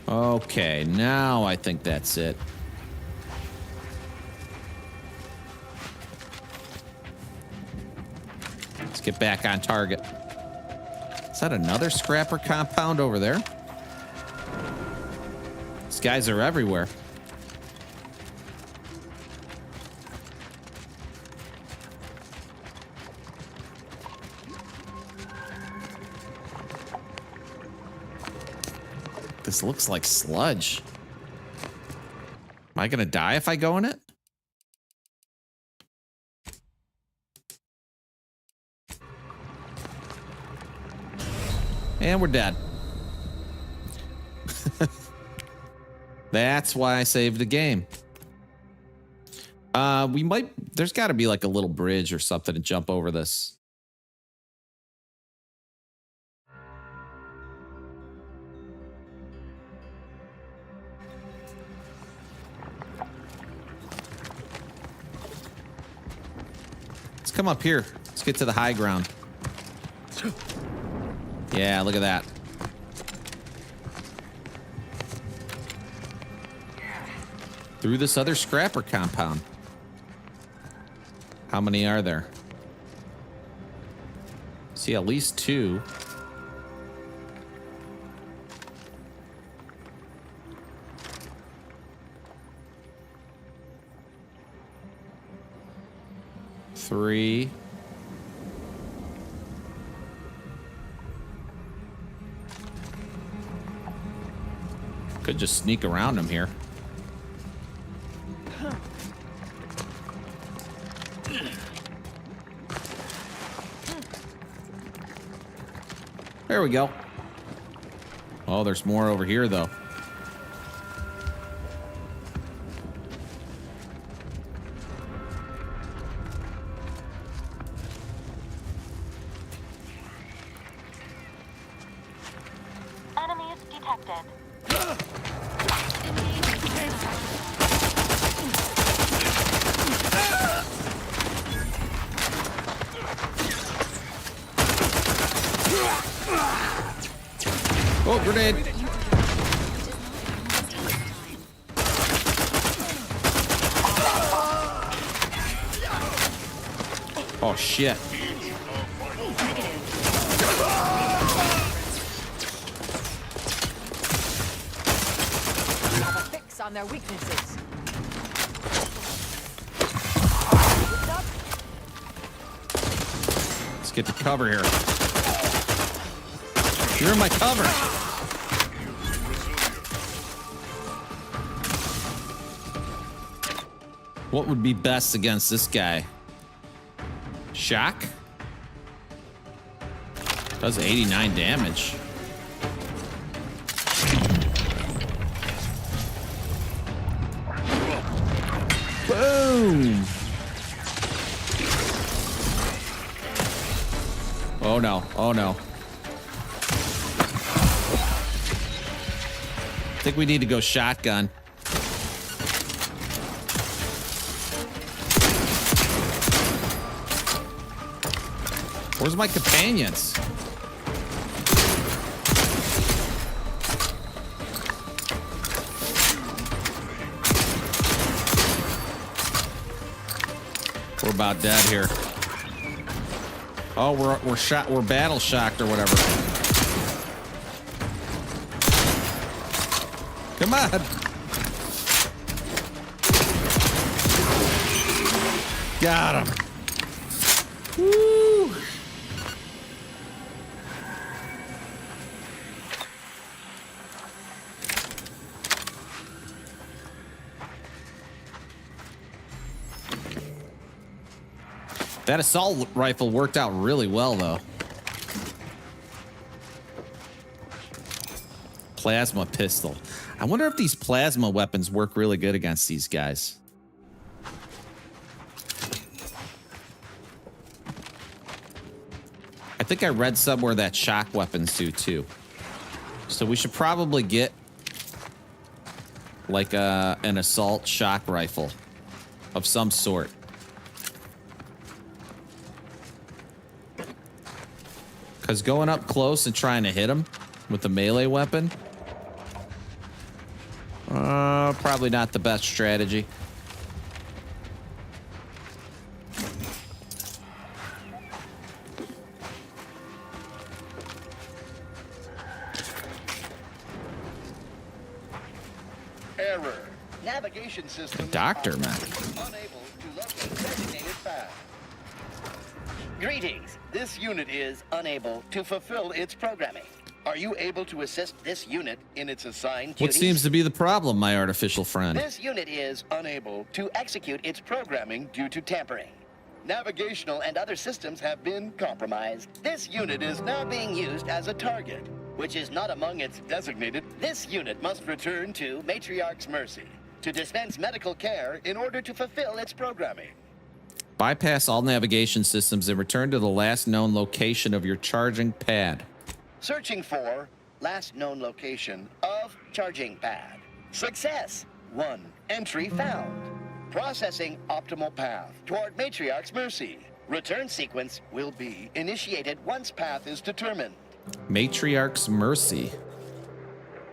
Okay, now I think that's it. Let's get back on target. Is that another scrapper compound over there? These guys are everywhere. This looks like sludge. Am I gonna die if I go in it? And we're dead. That's why I saved the game. There's got to be like a little bridge or something to jump over this. Let's come up here. Let's get to the high ground. Yeah, look at that. Through this other scrapper compound. How many are there? See, at least 2. Three. Could just sneak around them here. There we go. Oh, there's more over here, though. Enemies detected. Oh, grenade. Oh, shit. Have a fix on their weaknesses. Let's get the cover here. You're in my cover. What would be best against this guy? Shock? Does 89 damage. Boom! Oh no, oh no. I think we need to go shotgun. Where's my companions? We're about dead here. Oh, we're battle shocked or whatever. Come on. Got him. Woo. That assault rifle worked out really well, though. Plasma pistol. I wonder if these plasma weapons work really good against these guys. I think I read somewhere that shock weapons do too. So we should probably get like an assault shock rifle of some sort. Because going up close and trying to hit him with the melee weapon, probably not the best strategy. Error. Navigation system. Doctor, man. Unable to locate designated path. Greetings. This unit is unable to fulfill its programming. Are you able to assist this unit in its assigned What duties? seems to be the problem, my artificial friend? This unit is unable to execute its programming due to tampering. Navigational and other systems have been compromised. This unit is now being used as a target. which is not among its designated, this unit must return to Matriarch's Mercy to dispense medical care in order to fulfill its programming. Bypass all navigation systems and return to the last known location of your charging pad. Searching for last known location of charging pad. Success. 1 entry found. Processing optimal path toward Matriarch's Mercy. Return sequence will be initiated once path is determined. Matriarch's Mercy.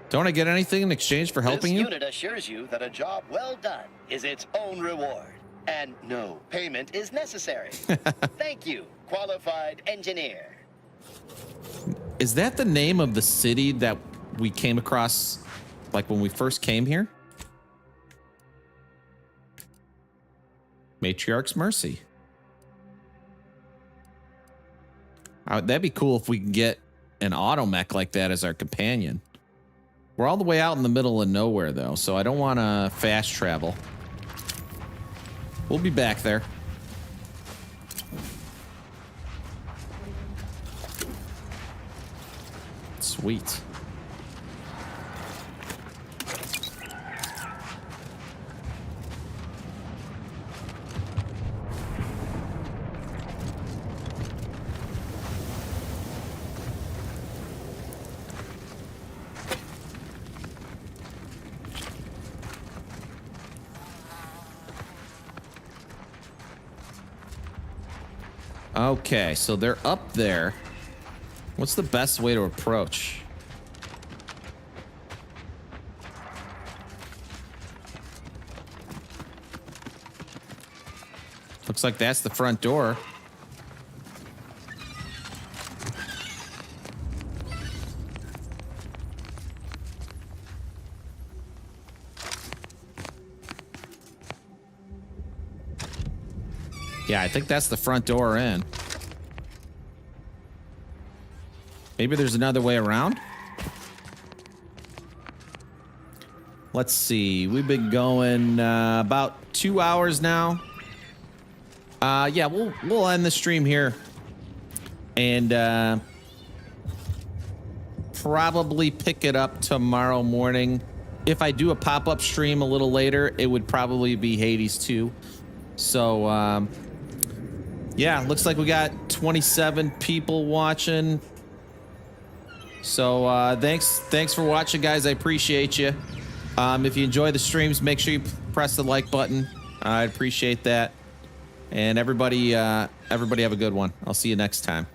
Don't I get anything in exchange for helping you? This unit assures you that a job well done is its own reward, and no payment is necessary. Thank you, qualified engineer. Is that the name of the city that we came across, like when we first came here? Matriarch's Mercy. That'd be cool if we can get an automech like that as our companion. We're all the way out in the middle of nowhere, though, so I don't want to fast travel. We'll be back there. Sweet. Okay, so they're up there. What's the best way to approach? Looks like that's the front door. Yeah, I think that's the front door in. Maybe there's another way around? Let's see. We've been going about 2 hours now. Yeah, we'll end the stream here. And probably pick it up tomorrow morning. If I do a pop-up stream a little later, it would probably be Hades 2. So, yeah, looks like we got 27 people watching. So, thanks for watching, guys. I appreciate you. If you enjoy the streams, make sure you press the like button. I'd appreciate that. And everybody have a good one. I'll see you next time.